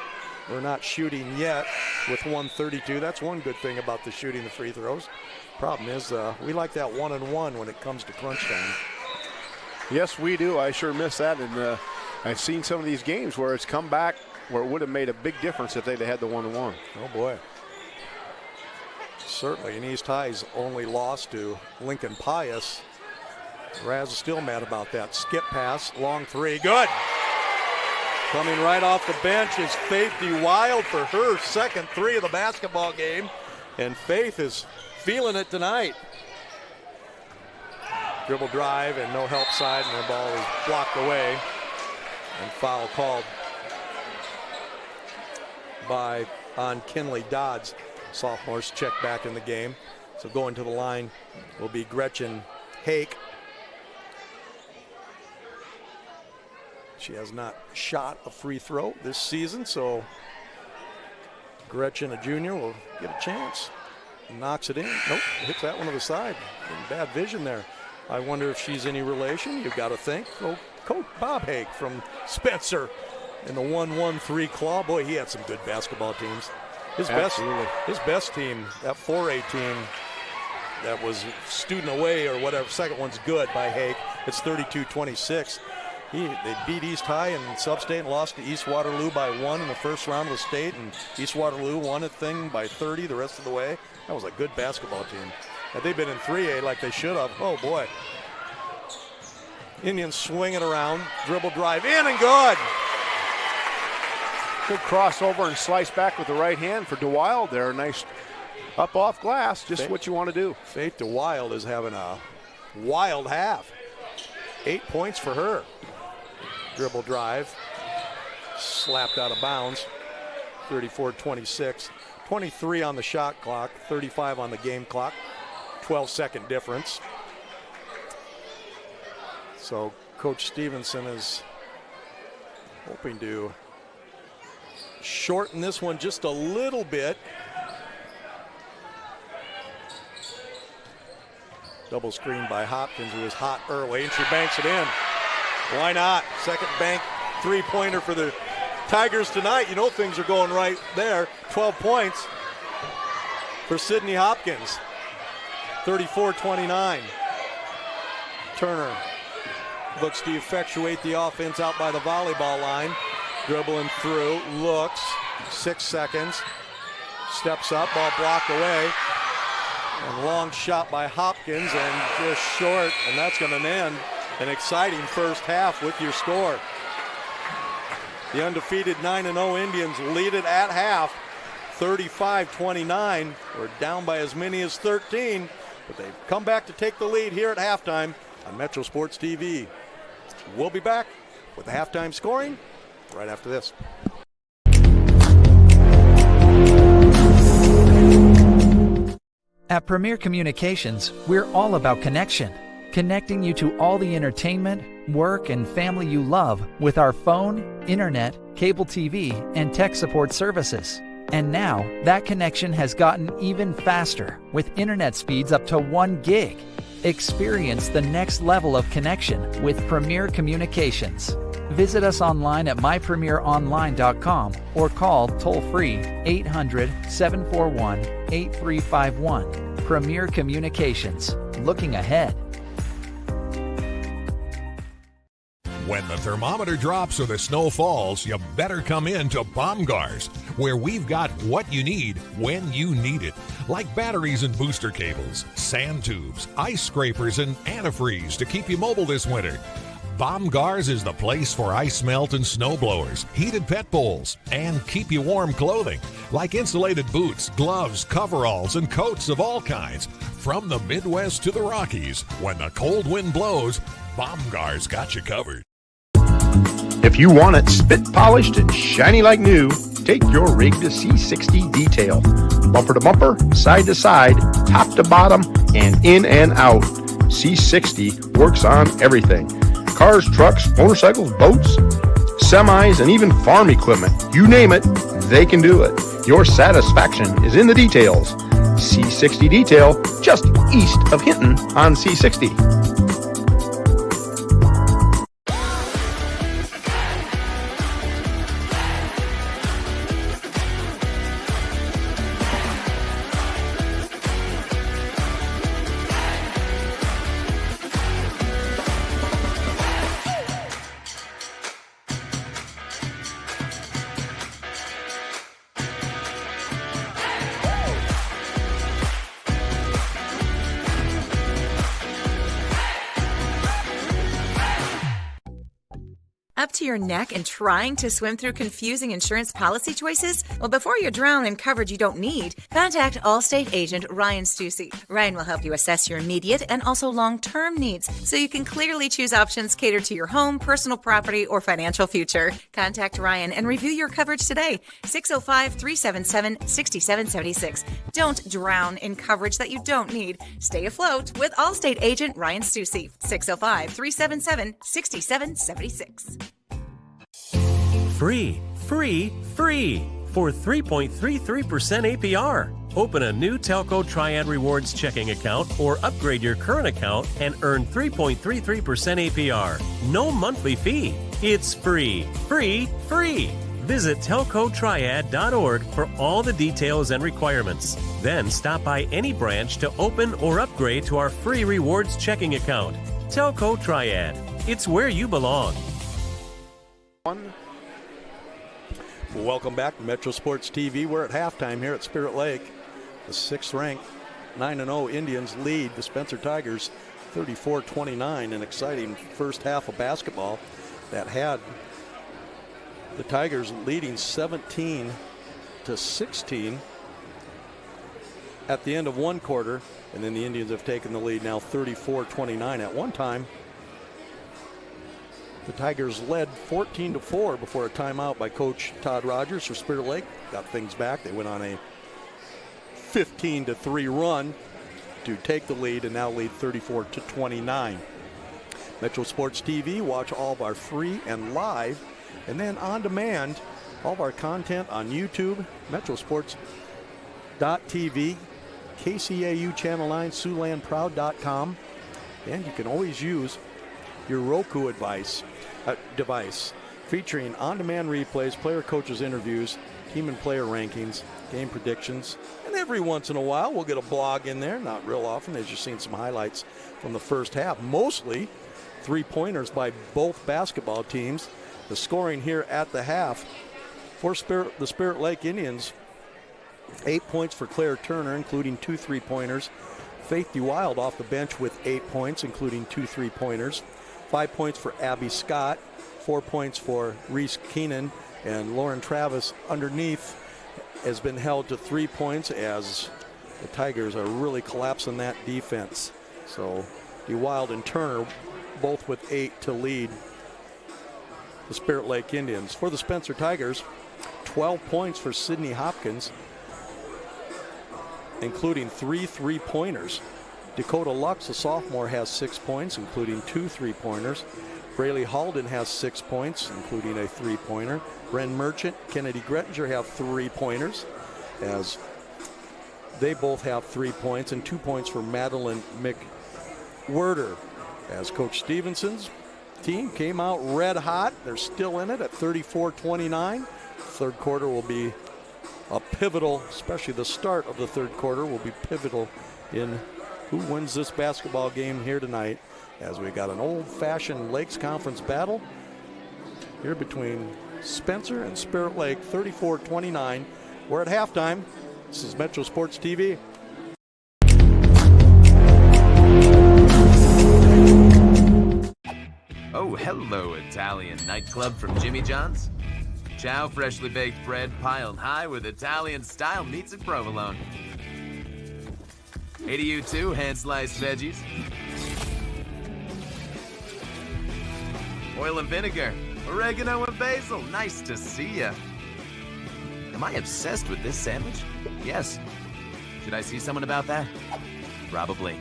we're not shooting yet with 132. That's one good thing about the shooting the free throws. Problem is, we like that 1-and-1 when it comes to crunch time. Yes, we do. I sure miss that, and I've seen some of these games where it's come back where it would have made a big difference if they'd have had the 1-and-1. Oh, boy. Certainly, and East High's only lost to Lincoln Pius. Raz is still mad about that. Skip pass, long three, good. Coming right off the bench is Faith DeWild for her 2nd 3 of the basketball game, and Faith is feeling it tonight. Dribble drive and no help side, and the ball is blocked away, and foul called on Kinley Dodds. Sophomores check back in the game. So going to the line will be Gretchen Hake. She has not shot a free throw this season, so Gretchen, a junior, will get a chance. Knocks it in. Nope, hits that one to the side. Bad vision there. I wonder if she's any relation. You've got to think. Oh, Coach Bob Hake from Spencer in the 1-1-3 claw. Boy, he had some good basketball teams. His best team, that 4A team that was student away or whatever, second one's good by Hake. It's 32-26. They beat East High in Sub-State and lost to East Waterloo by 1 in the first round of the state, and East Waterloo won a thing by 30 the rest of the way. That was a good basketball team. Had they been in 3A like they should have, oh boy. Indians swing it around, dribble drive in and good. Good crossover and slice back with the right hand for DeWild there. Nice Up off glass, just what you want to do. Faith to Wild is having a wild half. 8 points for her. Dribble drive, slapped out of bounds. 34-26. 23 on the shot clock, 35 on the game clock. 12-second difference. So Coach Stevenson is hoping to shorten this one just a little bit. Double screen by Hopkins, who was hot early, and she banks it in. Why not? Second bank three-pointer for the Tigers tonight. You know things are going right there. 12 points for Sydney Hopkins. 34-29. Turner looks to effectuate the offense out by the volleyball line. Dribbling through, looks, 6 seconds. Steps up, ball blocked away. And long shot by Hopkins and just short, and that's going to end an exciting first half with your score. The undefeated 9-0 Indians lead it at half, 35-29. We're down by as many as 13, but they've come back to take the lead here at halftime on Metro Sports TV. We'll be back with the halftime scoring right after this. At Premier Communications, we're all about connection. Connecting you to all the entertainment, work, and family you love with our phone, internet, cable TV, and tech support services. And now, that connection has gotten even faster with internet speeds up to 1 gig. Experience the next level of connection with Premier Communications. Visit us online at mypremieronline.com or call toll-free 800-741-8351. Premier Communications. Looking ahead. When the thermometer drops or the snow falls, you better come in to Baumgars, where we've got what you need when you need it. Like batteries and booster cables, sand tubes, ice scrapers, and antifreeze to keep you mobile this winter. Baumgars is the place for ice melt and snow blowers, heated pet bowls, and keep you warm clothing, like insulated boots, gloves, coveralls, and coats of all kinds. From the Midwest to the Rockies, when the cold wind blows, Baumgars got you covered. If you want it spit polished and shiny like new, take your rig to C60 Detail. Bumper to bumper, side to side, top to bottom, and in and out. C60 works on everything. Cars, trucks, motorcycles, boats, semis, and even farm equipment. You name it, they can do it. Your satisfaction is in the details. C60 Detail, just east of Hinton on C60. Up to your neck and trying to swim through confusing insurance policy choices? Well, before you drown in coverage you don't need, contact Allstate agent Ryan Stussy. Ryan will help you assess your immediate and also long-term needs so you can clearly choose options catered to your home, personal property, or financial future. Contact Ryan and review your coverage today. 605-377-6776. Don't drown in coverage that you don't need. Stay afloat with Allstate agent Ryan Stussy. 605-377-6776. Free, free, free for 3.33% APR. Open a new Telco Triad Rewards checking account or upgrade your current account and earn 3.33% APR. No monthly fee. It's free, free, free. Visit telcotriad.org for all the details and requirements. Then stop by any branch to open or upgrade to our free rewards checking account. Telco Triad. It's where you belong. Welcome back to Metro Sports TV. We're at halftime here at Spirit Lake. The 6th-ranked 9-0 Indians lead the Spencer Tigers 34-29. An exciting first half of basketball that had the Tigers leading 17-16. at the end of one quarter, and then the Indians have taken the lead now 34-29. At one time, the Tigers led 14-4 before a timeout by Coach Todd Rogers for Spirit Lake. Got things back. They went on a 15-3 run to take the lead and now lead 34-29. Metro Sports TV, watch all of our free and live, and then on demand, all of our content on YouTube, metrosports.tv, KCAU Channel 9, SiouxlandProud.com, and you can always use your Roku device featuring on-demand replays, player coaches interviews, team and player rankings, game predictions, and every once in a while we'll get a blog in there. Not real often, as you've seen some highlights from the first half. Mostly three-pointers by both basketball teams. The scoring here at the half for the Spirit Lake Indians, 8 points for Claire Turner, including 2 3-pointers. Faith DeWild off the bench with 8 points, including 2 3-pointers. 5 points for Abby Scott, 4 points for Reese Keenan, and Lauren Travis underneath has been held to 3 points as the Tigers are really collapsing that defense. So DeWild and Turner both with 8 to lead the Spirit Lake Indians. For the Spencer Tigers, 12 points for Sydney Hopkins, including 3 3-pointers. Dakota Lux, a sophomore, has 6 points, including 2 3-pointers. Braylee Halden has 6 points, including a 3-pointer. Bren Merchant, Kennedy Grettinger have 3-pointers, as they both have 3 points, and 2 points for Madeline McWhirter. As Coach Stevenson's team came out red hot, they're still in it at 34-29. Third quarter will be a pivotal, especially the start of the third quarter will be pivotal in who wins this basketball game here tonight, as we got an old-fashioned Lakes Conference battle here between Spencer and Spirit Lake, 34-29. We're at halftime. This is Metro Sports TV. Oh, hello, Italian nightclub from Jimmy John's. Chow freshly baked bread piled high with Italian-style meats and provolone. Hey to you too, hand-sliced veggies. Oil and vinegar, oregano and basil, nice to see ya. Am I obsessed with this sandwich? Yes. Should I see someone about that? Probably.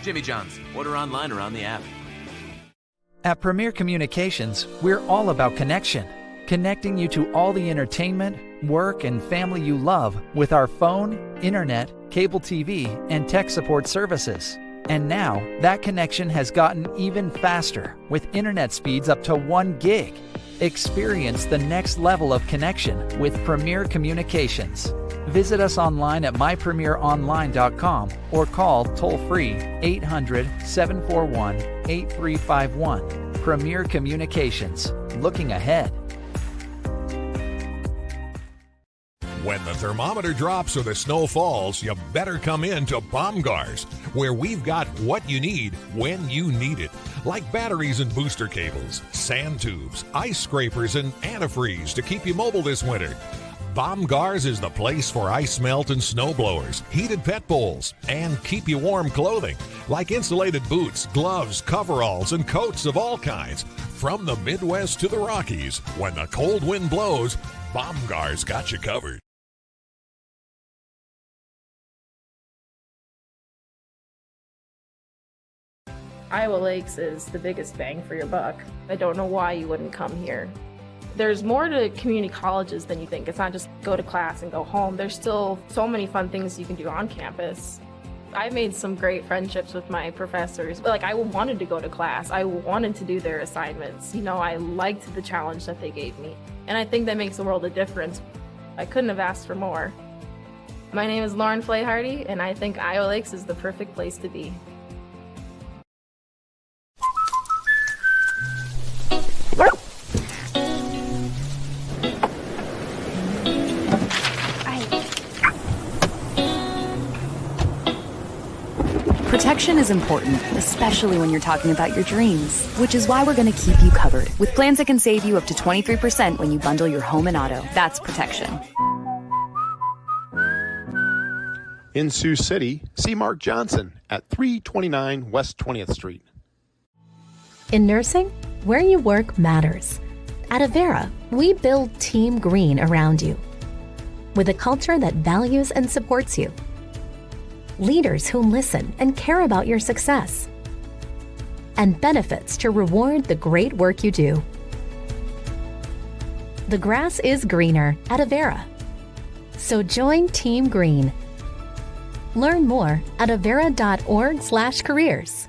Jimmy John's, order online or on the app. At Premier Communications, we're all about connection. Connecting you to all the entertainment, work, and family you love with our phone, internet, cable TV, and tech support services. And now, that connection has gotten even faster with internet speeds up to 1 gig. Experience the next level of connection with Premier Communications. Visit us online at mypremieronline.com or call toll-free 800-741-8351. Premier Communications. Looking ahead. When the thermometer drops or the snow falls, you better come in to Baumgars, where we've got what you need when you need it. Like batteries and booster cables, sand tubes, ice scrapers, and antifreeze to keep you mobile this winter. Baumgars is the place for ice melt and snow blowers, heated pet bowls, and keep you warm clothing, like insulated boots, gloves, coveralls, and coats of all kinds. From the Midwest to the Rockies, when the cold wind blows, Baumgars got you covered. Iowa Lakes is the biggest bang for your buck. I don't know why you wouldn't come here. There's more to community colleges than you think. It's not just go to class and go home. There's still so many fun things you can do on campus. I made some great friendships with my professors. Like, I wanted to go to class. I wanted to do their assignments. You know, I liked the challenge that they gave me. And I think that makes a world of difference. I couldn't have asked for more. My name is Lauren Flayhardy, and I think Iowa Lakes is the perfect place to be. Protection is important, especially when you're talking about your dreams, which is why we're going to keep you covered with plans that can save you up to 23% when you bundle your home and auto. That's protection. In Sioux City, see Mark Johnson at 329 West 20th Street. In nursing, where you work matters. At Avera, we build Team Green around you with a culture that values and supports you. Leaders who listen and care about your success. And benefits to reward the great work you do. The grass is greener at Avera. So join Team Green. Learn more at avera.org/careers.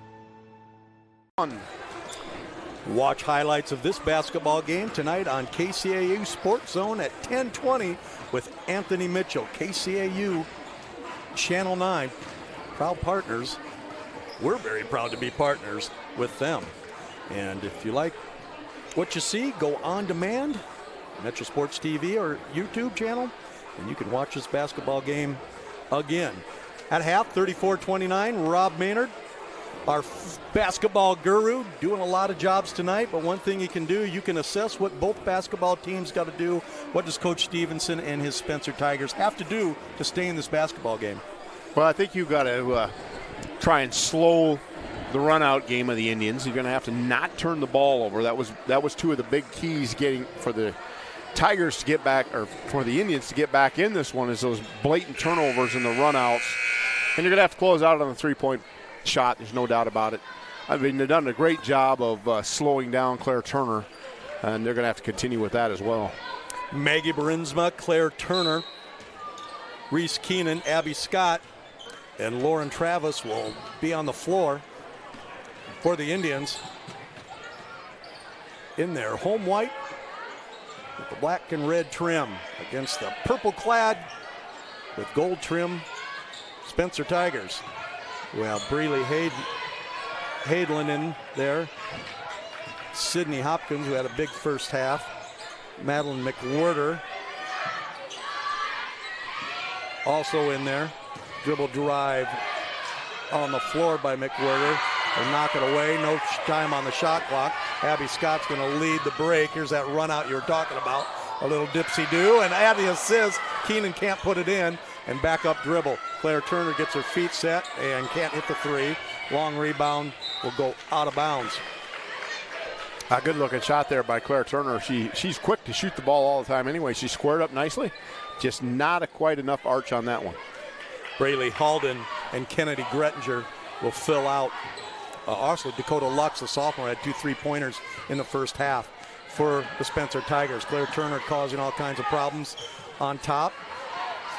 Watch highlights of this basketball game tonight on KCAU Sports Zone at 10:20 with Anthony Mitchell. KCAU Channel 9, proud partners. We're very proud to be partners with them. And if you like what you see, go on demand, Metro Sports TV or YouTube channel, and you can watch this basketball game again. At half, 34-29, Rob Maynard, our basketball guru, doing a lot of jobs tonight, but one thing you can do, you can assess what both basketball teams got to do. What does Coach Stevenson and his Spencer Tigers have to do to stay in this basketball game? Well, I think you've got to try and slow the run-out game of the Indians. You're going to have to not turn the ball over. That was two of the big keys getting for the Tigers to get back, or for the Indians to get back in this one, is those blatant turnovers and the run-outs. And you're going to have to close out on the three-point shot. There's no doubt about it. I mean, they've done a great job of slowing down Claire Turner, and they're going to have to continue with that as well. Maggie Barinsma, Claire Turner, Reese Keenan, Abby Scott, and Lauren Travis will be on the floor for the Indians in their home white with the black and red trim against the purple-clad with gold trim Spencer Tigers. We have Breeley Hadelin in there. Sydney Hopkins, who had a big first half. Madeline McWhirter also in there. Dribble drive on the floor by McWhirter. They knock it away. No time on the shot clock. Abby Scott's going to lead the break. Here's that run out you were talking about. A little dipsy-do, and Abby assists. Keenan can't put it in, and back up dribble. Claire Turner gets her feet set and can't hit the three. Long rebound will go out of bounds. A good-looking shot there by Claire Turner. She's quick to shoot the ball all the time anyway. She squared up nicely. Just not quite enough arch on that one. Braylee Halden and Kennedy Grettinger will fill out. Also, Dakota Lux, the sophomore, had 2 3-pointers in the first half for the Spencer Tigers. Claire Turner causing all kinds of problems on top.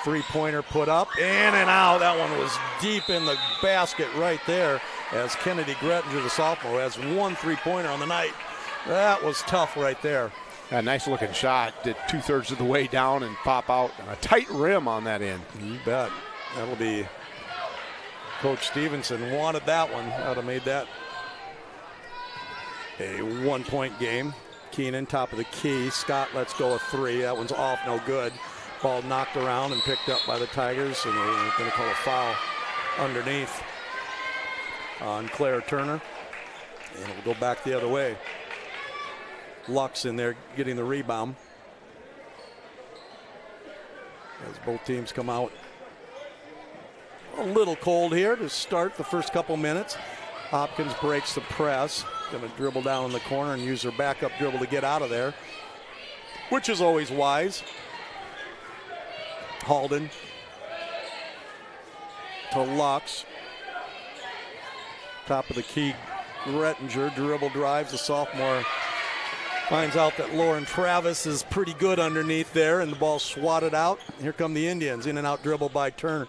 3-pointer put up, in and out. That one was deep in the basket right there as Kennedy Grettinger, the sophomore, has 1 3-pointer on the night. That was tough right there. A nice looking shot. Did 2/3 of the way down and pop out. And a tight rim on that end. You bet. That'll be Coach Stevenson wanted that one. I'd have made that a 1-point game. Keenan, top of the key. Scott lets go a 3. That one's off, no good. Ball knocked around and picked up by the Tigers, and they're going to call a foul underneath on Claire Turner. And it'll go back the other way. Lux in there getting the rebound. As both teams come out a little cold here to start the first couple minutes. Hopkins breaks the press. Going to dribble down in the corner and use her backup dribble to get out of there, which is always wise. Halden to Lux. Top of the key, Grettinger dribble drives. The sophomore finds out that Lauren Travis is pretty good underneath there, and the ball swatted out. Here come the Indians. In and out dribble by Turner.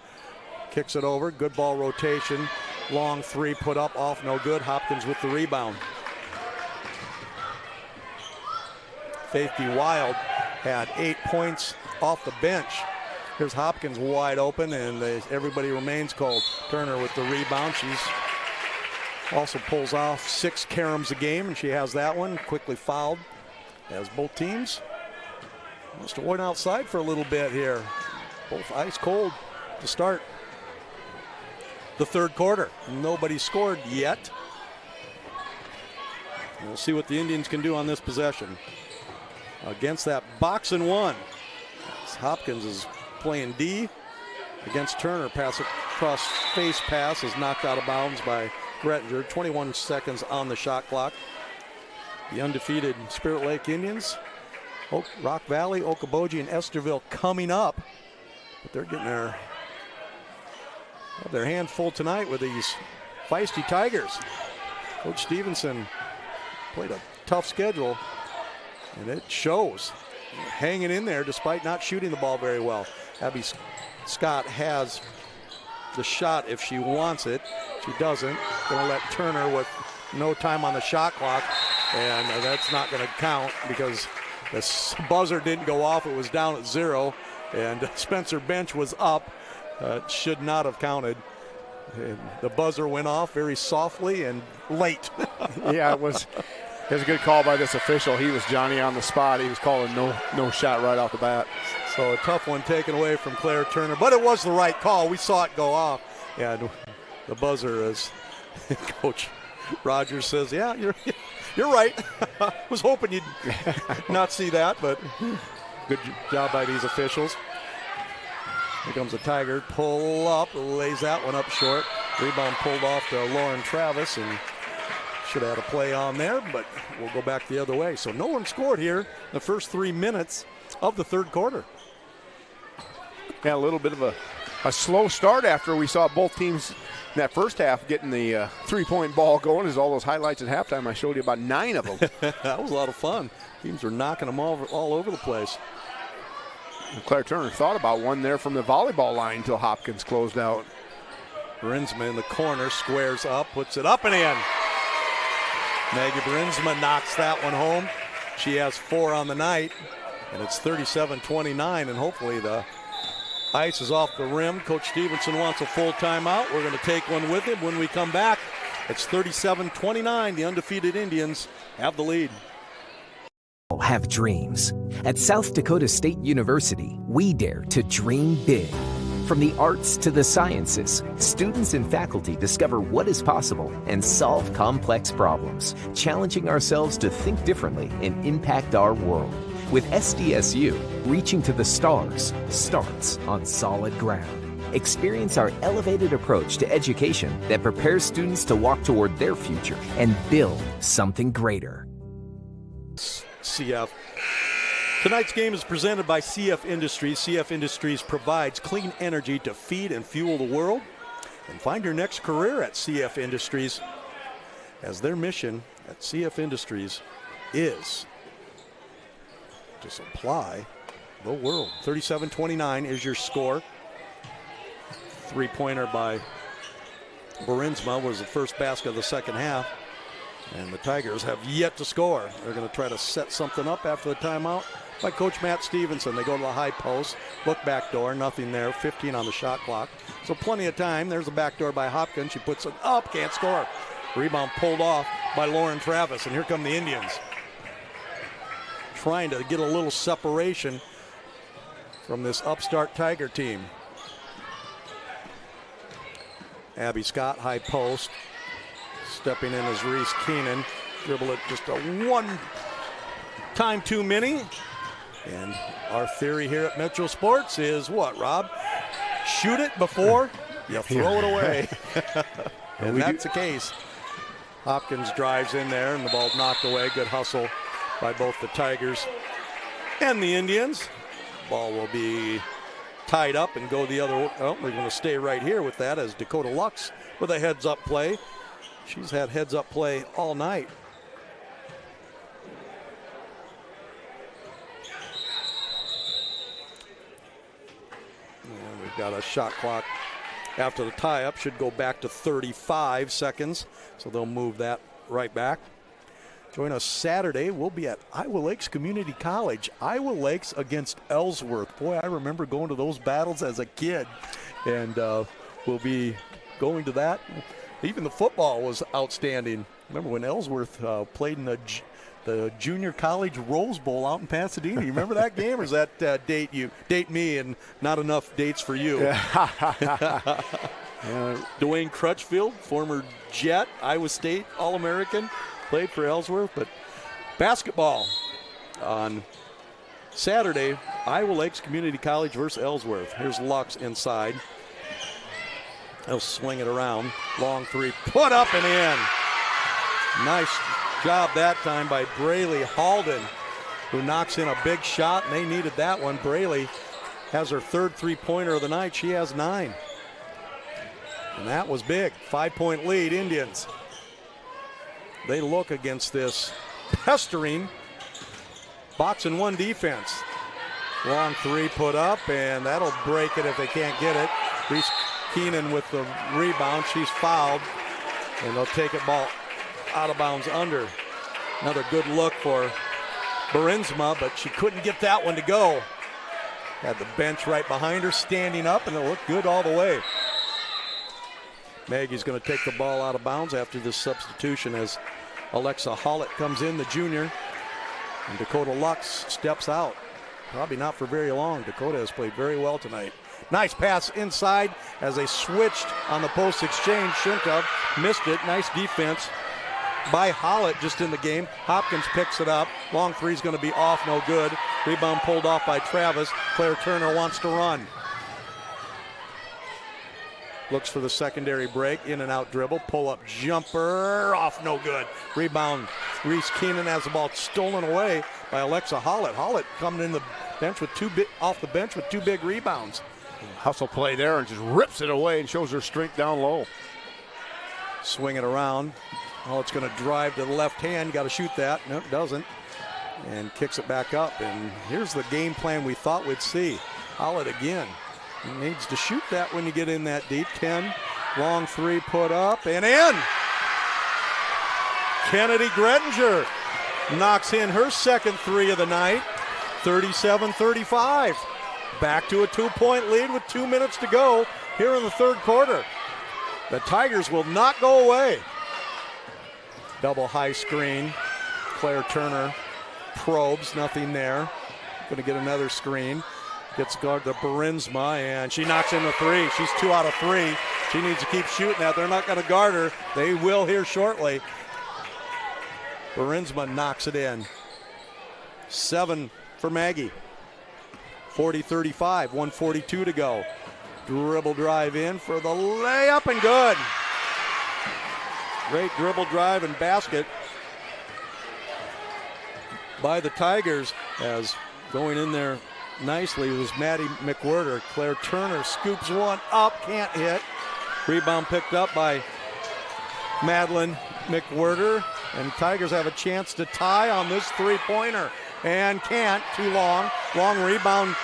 Kicks it over. Good ball rotation. Long 3 put up, off, no good. Hopkins with the rebound. Faith B. Wild had 8 points off the bench. Here's Hopkins wide open, and everybody remains cold. Turner with the rebound. She's also pulls off 6 caroms a game, and she has that one. Quickly fouled as both teams must have went outside for a little bit here. Both ice cold to start the third quarter. Nobody scored yet. We'll see what the Indians can do on this possession against that box and one. Hopkins is playing D. against Turner. Pass across face pass is knocked out of bounds by Grettinger. 21 seconds on the shot clock. The undefeated Spirit Lake Indians, Rock Valley, Okoboji, and Esterville coming up. But they're getting their hand full tonight with these feisty Tigers. Coach Stevenson played a tough schedule, and it shows. Hanging in there despite not shooting the ball very well. Abby Scott has the shot if she wants it. She doesn't. Going to let Turner with no time on the shot clock, and that's not going to count because the buzzer didn't go off. It was down at 0, and Spencer Bench was up. Should not have counted. And the buzzer went off very softly and late. Yeah, it was a good call by this official. He was Johnny on the spot. He was calling no shot right off the bat. So a tough one taken away from Claire Turner, but it was the right call. We saw it go off. And the buzzer, as Coach Rogers says, yeah, you're right. Was hoping you'd not see that, but good job by these officials. Here comes the Tiger. Pull up, lays that one up short. Rebound pulled off to Lauren Travis, and should have had a play on there, but we'll go back the other way. So no one scored here in the first 3 minutes of the third quarter. Yeah, a little bit of a slow start after we saw both teams in that first half getting the three-point ball going. As all those highlights at halftime, I showed you about 9 of them. That was a lot of fun. Teams were knocking them all over the place. And Claire Turner thought about one there from the volleyball line until Hopkins closed out. Brinsma in the corner, squares up, puts it up and in. Maggie Brinsma knocks that one home. She has 4 on the night, and it's 37-29, and hopefully the ice is off the rim. Coach Stevenson wants a full timeout. We're going to take one with him when we come back. It's 37-29. The undefeated Indians have the lead. Have dreams. At South Dakota State University, we dare to dream big. From the arts to the sciences, students and faculty discover what is possible and solve complex problems, challenging ourselves to think differently and impact our world. With SDSU, reaching to the stars starts on solid ground. Experience our elevated approach to education that prepares students to walk toward their future and build something greater. CF. Tonight's game is presented by CF Industries. CF Industries provides clean energy to feed and fuel the world. And find your next career at CF Industries, as their mission at CF Industries is to supply the world. 37-29 is your score. Three-pointer by Barinsma was the first basket of the second half. And the Tigers have yet to score. They're going to try to set something up after the timeout by Coach Matt Stevenson. They go to the high post, look back door, nothing there, 15 on the shot clock. So plenty of time. There's a back door by Hopkins. She puts it up, can't score. Rebound pulled off by Lauren Travis, and here come the Indians. Trying to get a little separation from this upstart Tiger team. Abby Scott, high post. Stepping in is Reese Keenan. Dribble it just a one time too many. And our theory here at Metro Sports is what, Rob? Shoot it before you throw it away. And that's the case. Hopkins drives in there, and the ball knocked away. Good hustle by both the Tigers and the Indians. Ball will be tied up and go the other way. Oh, we're going to stay right here with that as Dakota Lux with a heads-up play. She's had heads-up play all night. And we've got a shot clock after the tie-up. Should go back to 35 seconds, so they'll move that right back. Join us Saturday. We'll be at Iowa Lakes Community College. Iowa Lakes against Ellsworth. Boy, I remember going to those battles as a kid, and we'll be going to that. Even the football was outstanding. Remember when Ellsworth played in the Junior College Rose Bowl out in Pasadena? You remember that game, or is that date me and not enough dates for you? Dwayne Crutchfield, former Jet, Iowa State All-American, played for Ellsworth. But basketball on Saturday, Iowa Lakes Community College versus Ellsworth. Here's Lux inside. He'll swing it around. Long three, put up and in. Nice job that time by Braley Halden, who knocks in a big shot, and they needed that one. Braley has her third three-pointer of the night. She has 9. And that was big. 5-point lead, Indians. They look against this pestering box and one defense. Long three put up, and that'll break it if they can't get it. Reese Keenan with the rebound. She's fouled, and they'll take it ball out of bounds under. Another good look for Barinsma, but she couldn't get that one to go. Had the bench right behind her, standing up, and it looked good all the way. Maggie's going to take the ball out of bounds after this substitution as Alexa Hollett comes in, the junior, and Dakota Lux steps out. Probably not for very long. Dakota has played very well tonight. Nice pass inside as they switched on the post exchange. Shouldn't have missed it. Nice defense by Hollett just in the game. Hopkins picks it up. Long three's going to be off, no good. Rebound pulled off by Travis. Claire Turner wants to run. Looks for the secondary break, in and out dribble, pull up jumper, off, no good. Rebound, Reese Keenan has the ball stolen away by Alexa Hollett. Hollett coming in the bench with off the bench with 2 big rebounds. Hustle play there and just rips it away and shows her strength down low. Swing it around. Hollett's going to drive to the left hand, got to shoot that. No, doesn't. And kicks it back up. And here's the game plan we thought we'd see. Hollett again. He needs to shoot that when you get in that deep. 10, long three put up and in. Kennedy Grettinger knocks in her second three of the night. 37-35. Back to a 2-point lead with 2 minutes to go here in the third quarter. The Tigers will not go away. Double high screen. Claire Turner probes, nothing there. Going to get another screen. Gets guard to Barinsma, and she knocks in the three. She's 2 out of 3. She needs to keep shooting that. They're not going to guard her. They will here shortly. Barinsma knocks it in. 7 for Maggie. 40-35, 1:42 to go. Dribble drive in for the layup and good. Great dribble drive and basket by the Tigers, as going in there nicely was Maddie McWhirter. Claire Turner scoops one up, can't hit. Rebound picked up by Madeline McWhirter, and Tigers have a chance to tie on this three-pointer, and can't. Too long. Long rebound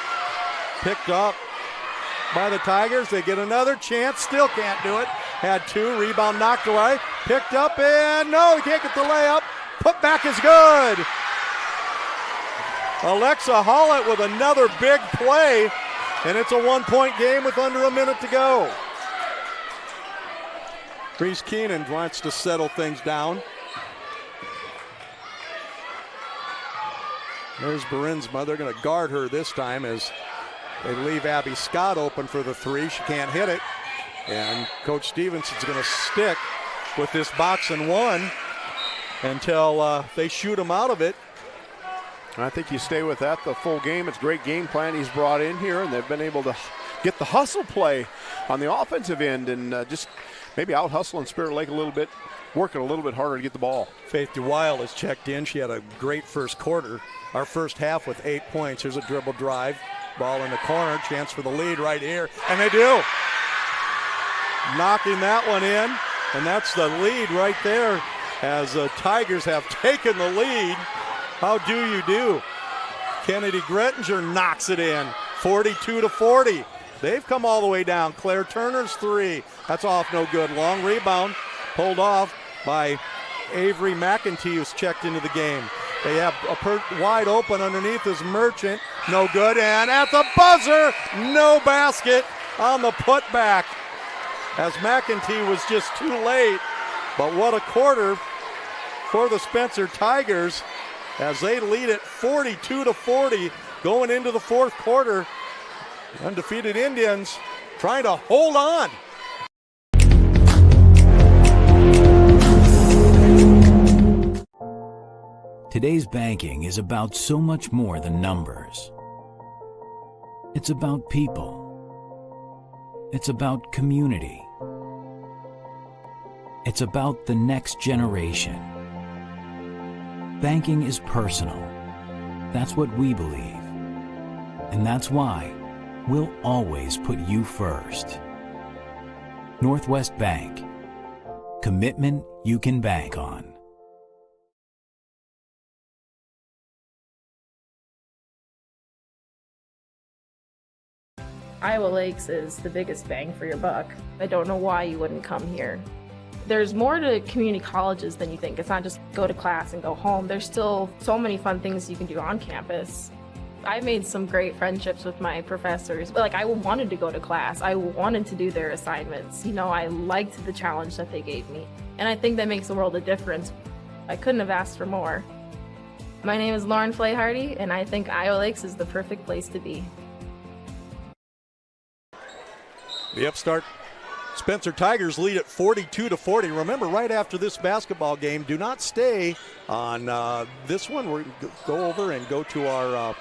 picked up by the Tigers. They get another chance, still can't do it. Had 2, rebound knocked away, picked up, and no, he can't get the layup. Put back is good. Alexa Hollett with another big play, and it's a 1-point game with under a minute to go. Reese Keenan wants to settle things down. There's Barinsma. They're going to guard her this time as they leave Abby Scott open for the three. She can't hit it. And Coach Stevenson's going to stick with this box and one until they shoot him out of it. I think you stay with that the full game. It's a great game plan he's brought in here, and they've been able to get the hustle play on the offensive end and just maybe out-hustling Spirit Lake a little bit, working a little bit harder to get the ball. Faith DeWild has checked in. She had a great first quarter. Our first half with 8 points. Here's a dribble drive. Ball in the corner. Chance for the lead right here. And they do. Knocking that one in. And that's the lead right there as the Tigers have taken the lead. How do you do? Kennedy Grettinger knocks it in. 42-40. They've come all the way down. Claire Turner's three. That's off, no good. Long rebound pulled off by Avery McEntee, who's checked into the game. They have a wide open underneath is Merchant. No good. And at the buzzer, no basket on the putback, as McEntee was just too late. But what a quarter for the Spencer Tigers as they lead it 42-40 going into the fourth quarter. Undefeated Indians trying to hold on. Today's banking is about so much more than numbers. It's about people. It's about community. It's about the next generation. Banking is personal. That's what we believe. And that's why we'll always put you first. Northwest Bank. Commitment you can bank on. Iowa Lakes is the biggest bang for your buck. I don't know why you wouldn't come here. There's more to community colleges than you think. It's not just go to class and go home. There's still so many fun things you can do on campus. I made some great friendships with my professors. Like, I wanted to go to class. I wanted to do their assignments. You know, I liked the challenge that they gave me. And I think that makes a world of difference. I couldn't have asked for more. My name is Lauren Flayhardy, and I think Iowa Lakes is the perfect place to be. The upstart Spencer Tigers lead at 42-40. Remember, right after this basketball game, do not stay on this one. We're going to go over and go to our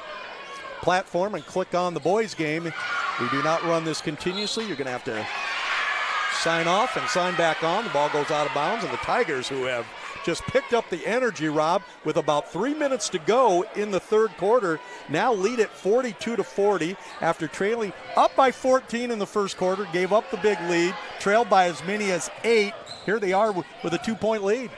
platform and click on the boys game. We do not run this continuously. You're going to have to sign off and sign back on. The ball goes out of bounds, and the Tigers, who have just picked up the energy, Rob, with about 3 minutes to go in the third quarter, now lead at 42-40 after trailing up by 14 in the first quarter, gave up the big lead, trailed by as many as 8. Here they are with a 2-point lead.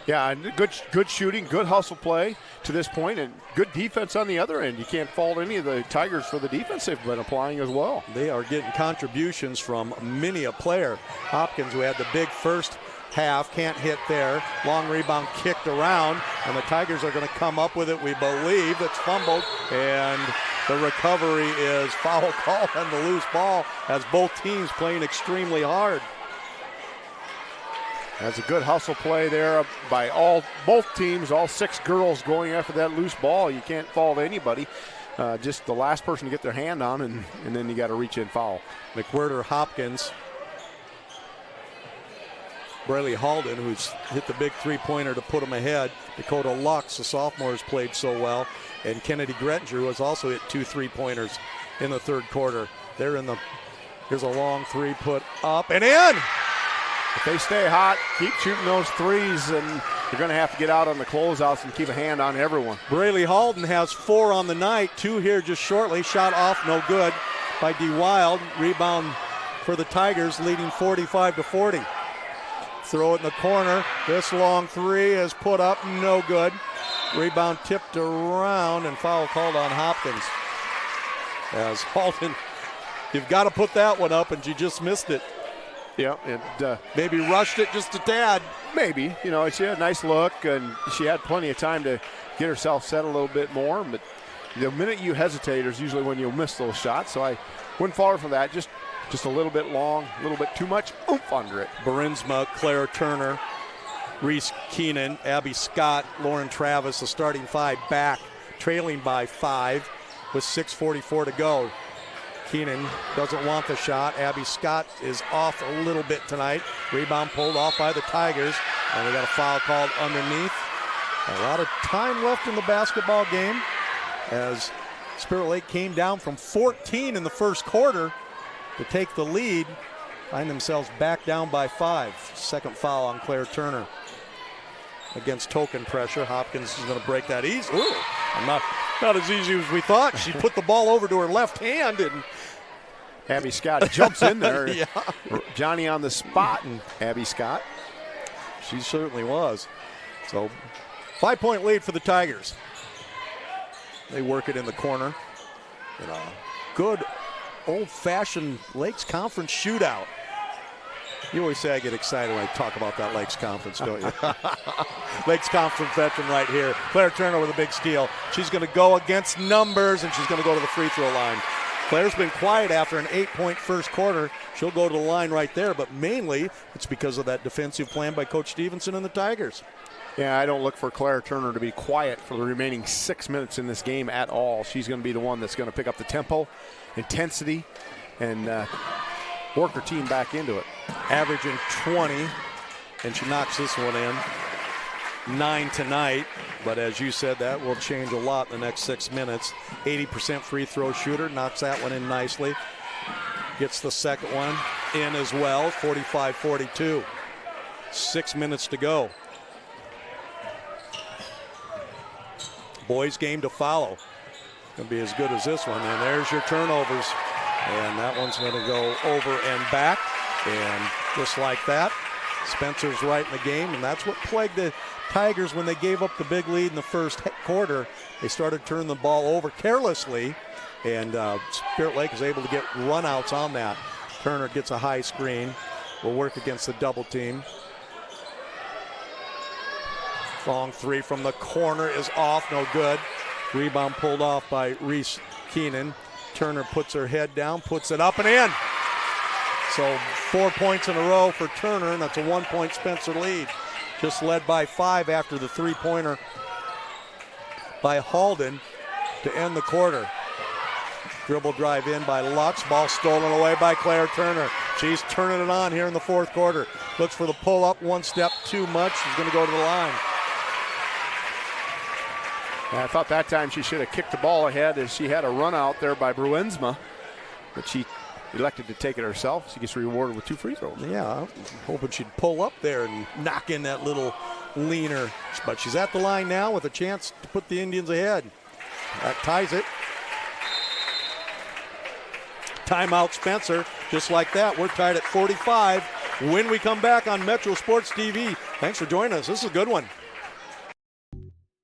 Yeah, good shooting, good hustle play to this point, and good defense on the other end. You can't fault any of the Tigers for the defense they've been applying as well. They are getting contributions from many a player. Hopkins, who had the big first half, can't hit there. Long rebound kicked around, and the Tigers are going to come up with it, we believe. It's fumbled, and the recovery is foul call on the loose ball as both teams playing extremely hard. That's a good hustle play there by both teams, all 6 girls going after that loose ball. You can't fault anybody. Just the last person to get their hand on, and then you got to reach in foul. McWhirter, Hopkins, Braley Halden, who's hit the big three-pointer to put them ahead. Dakota Lux, the sophomore, has played so well. And Kennedy Grettinger, who has also hit 2 three-pointers in the third quarter. Here's a long three put up and in. If they stay hot, keep shooting those threes, and you're going to have to get out on the closeouts and keep a hand on everyone. Braley Halden has 4 on the night, 2 here just shortly. Shot off, no good by D. Wild. Rebound for the Tigers, leading 45-40. Throw it in the corner. This long three is put up, no good. Rebound tipped around, and foul called on Hopkins. As Halden, you've got to put that one up, and she just missed it. Yeah, and maybe rushed it just a tad. Maybe, she had a nice look, and she had plenty of time to get herself set a little bit more. But the minute you hesitate is usually when you'll miss those shots. So I wouldn't fall for that. Just a little bit long, a little bit too much oomph under it. Barinsma, Claire Turner, Reese Keenan, Abby Scott, Lauren Travis, the starting 5 back, trailing by 5 with 6:44 to go. Keenan doesn't want the shot. Abby Scott is off a little bit tonight. Rebound pulled off by the Tigers, and we got a foul called underneath. A lot of time left in the basketball game as Spirit Lake came down from 14 in the first quarter to take the lead, find themselves back down by 5. Second foul on Claire Turner. Against token pressure, Hopkins is going to break that easy. Ooh, not as easy as we thought. She put the ball over to her left hand, and Abby Scott jumps in there. Yeah. Johnny on the spot, and Abby Scott. She certainly was. So 5-point lead for the Tigers. They work it in the corner. And a good old-fashioned Lakes Conference shootout. You always say I get excited when I talk about that Lakes Conference, don't you? Lakes Conference veteran right here. Claire Turner with a big steal. She's going to go against numbers, and she's going to go to the free throw line. Claire's been quiet after an 8-point first quarter. She'll go to the line right there, but mainly it's because of that defensive plan by Coach Stevenson and the Tigers. Yeah, I don't look for Claire Turner to be quiet for the remaining 6 minutes in this game at all. She's going to be the one that's going to pick up the tempo, intensity, and work her team back into it. Averaging 20, and she knocks this one in. 9 tonight, but as you said, that will change a lot in the next 6 minutes. 80% free throw shooter, knocks that one in nicely. Gets the second one in as well, 45-42. 6 minutes to go. Boys game to follow. Going to be as good as this one. And there's your turnovers. And that one's going to go over and back. And just like that, Spencer's right in the game. And that's what plagued the Tigers when they gave up the big lead in the first quarter. They started turning the ball over carelessly. And Spirit Lake is able to get runouts on that. Turner gets a high screen. Will work against the double team. Long three from the corner is off, no good. Rebound pulled off by Reese Keenan. Turner puts her head down, puts it up and in. So 4 points in a row for Turner, and that's a 1 point Spencer lead. Just led by 5 after the three-pointer by Halden to end the quarter. Dribble drive in by Lux. Ball stolen away by Claire Turner. She's turning it on here in the fourth quarter. Looks for the pull-up, one step too much. She's going to go to the line. And I thought that time she should have kicked the ball ahead as she had a run out there by Bruinsma, but she elected to take it herself. She gets rewarded with 2 free throws. Yeah, I'm hoping she'd pull up there and knock in that little leaner. But she's at the line now with a chance to put the Indians ahead. That ties it. Timeout, Spencer. Just like that, we're tied at 45. When we come back on Metro Sports TV. Thanks for joining us. This is a good one.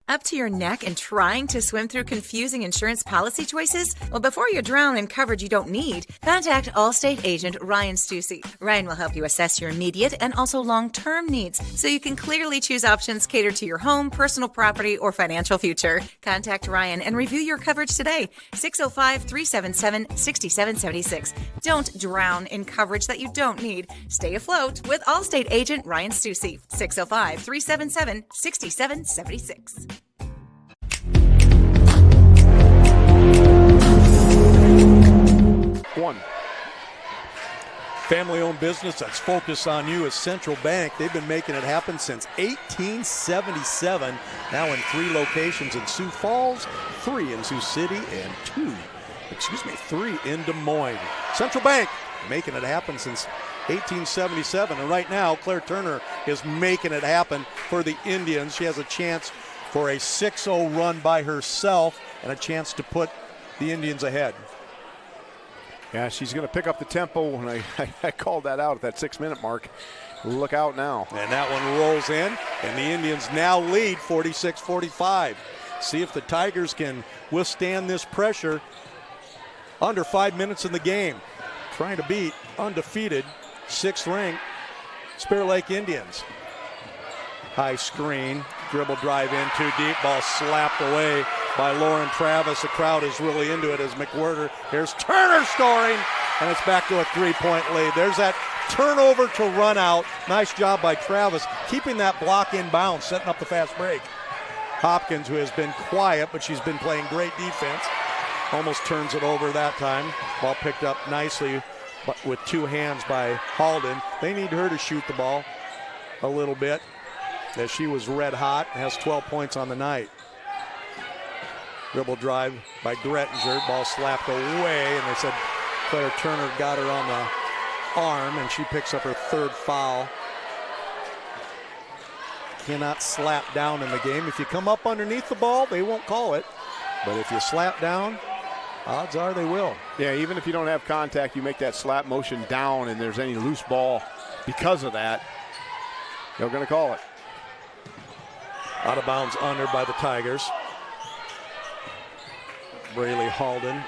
Up to your neck and trying to swim through confusing insurance policy choices? Well, before you drown in coverage you don't need, contact Allstate agent Ryan Stussy. Ryan will help you assess your immediate and also long-term needs so you can clearly choose options catered to your home, personal property, or financial future. Contact Ryan and review your coverage today. 605-377-6776. Don't drown in coverage that you don't need. Stay afloat with Allstate agent Ryan Stussy. 605-377-6776. One. Family-owned business that's focused on you is Central Bank. They've been making it happen since 1877. Now in 3 locations in Sioux Falls, 3 in Sioux City, and 3 in Des Moines. Central Bank making it happen since 1877. And right now, Claire Turner is making it happen for the Indians. She has a chance for a 6-0 run by herself and a chance to put the Indians ahead. Yeah, she's going to pick up the tempo, and I called that out at that 6-minute mark. Look out now. And that one rolls in, and the Indians now lead 46-45. See if the Tigers can withstand this pressure. Under 5 minutes in the game. Trying to beat undefeated 6th-ranked Spirit Lake Indians. High screen, dribble drive in, too deep, ball slapped away by Lauren Travis. The crowd is really into it as McWhirter. Here's Turner scoring, and it's back to a 3-point lead. There's that turnover to run out. Nice job by Travis, keeping that block in bounds, setting up the fast break. Hopkins, who has been quiet, but she's been playing great defense, almost turns it over that time. Ball picked up nicely but with 2 hands by Halden. They need her to shoot the ball a little bit, as she was red hot, has 12 points on the night. Dribble drive by Grettinger, ball slapped away, and they said Claire Turner got her on the arm, and she picks up her 3rd foul. Cannot slap down in the game. If you come up underneath the ball, they won't call it. But if you slap down, odds are they will. Yeah, even if you don't have contact, you make that slap motion down and there's any loose ball because of that, they're going to call it. Out of bounds under by the Tigers. Braylee Halden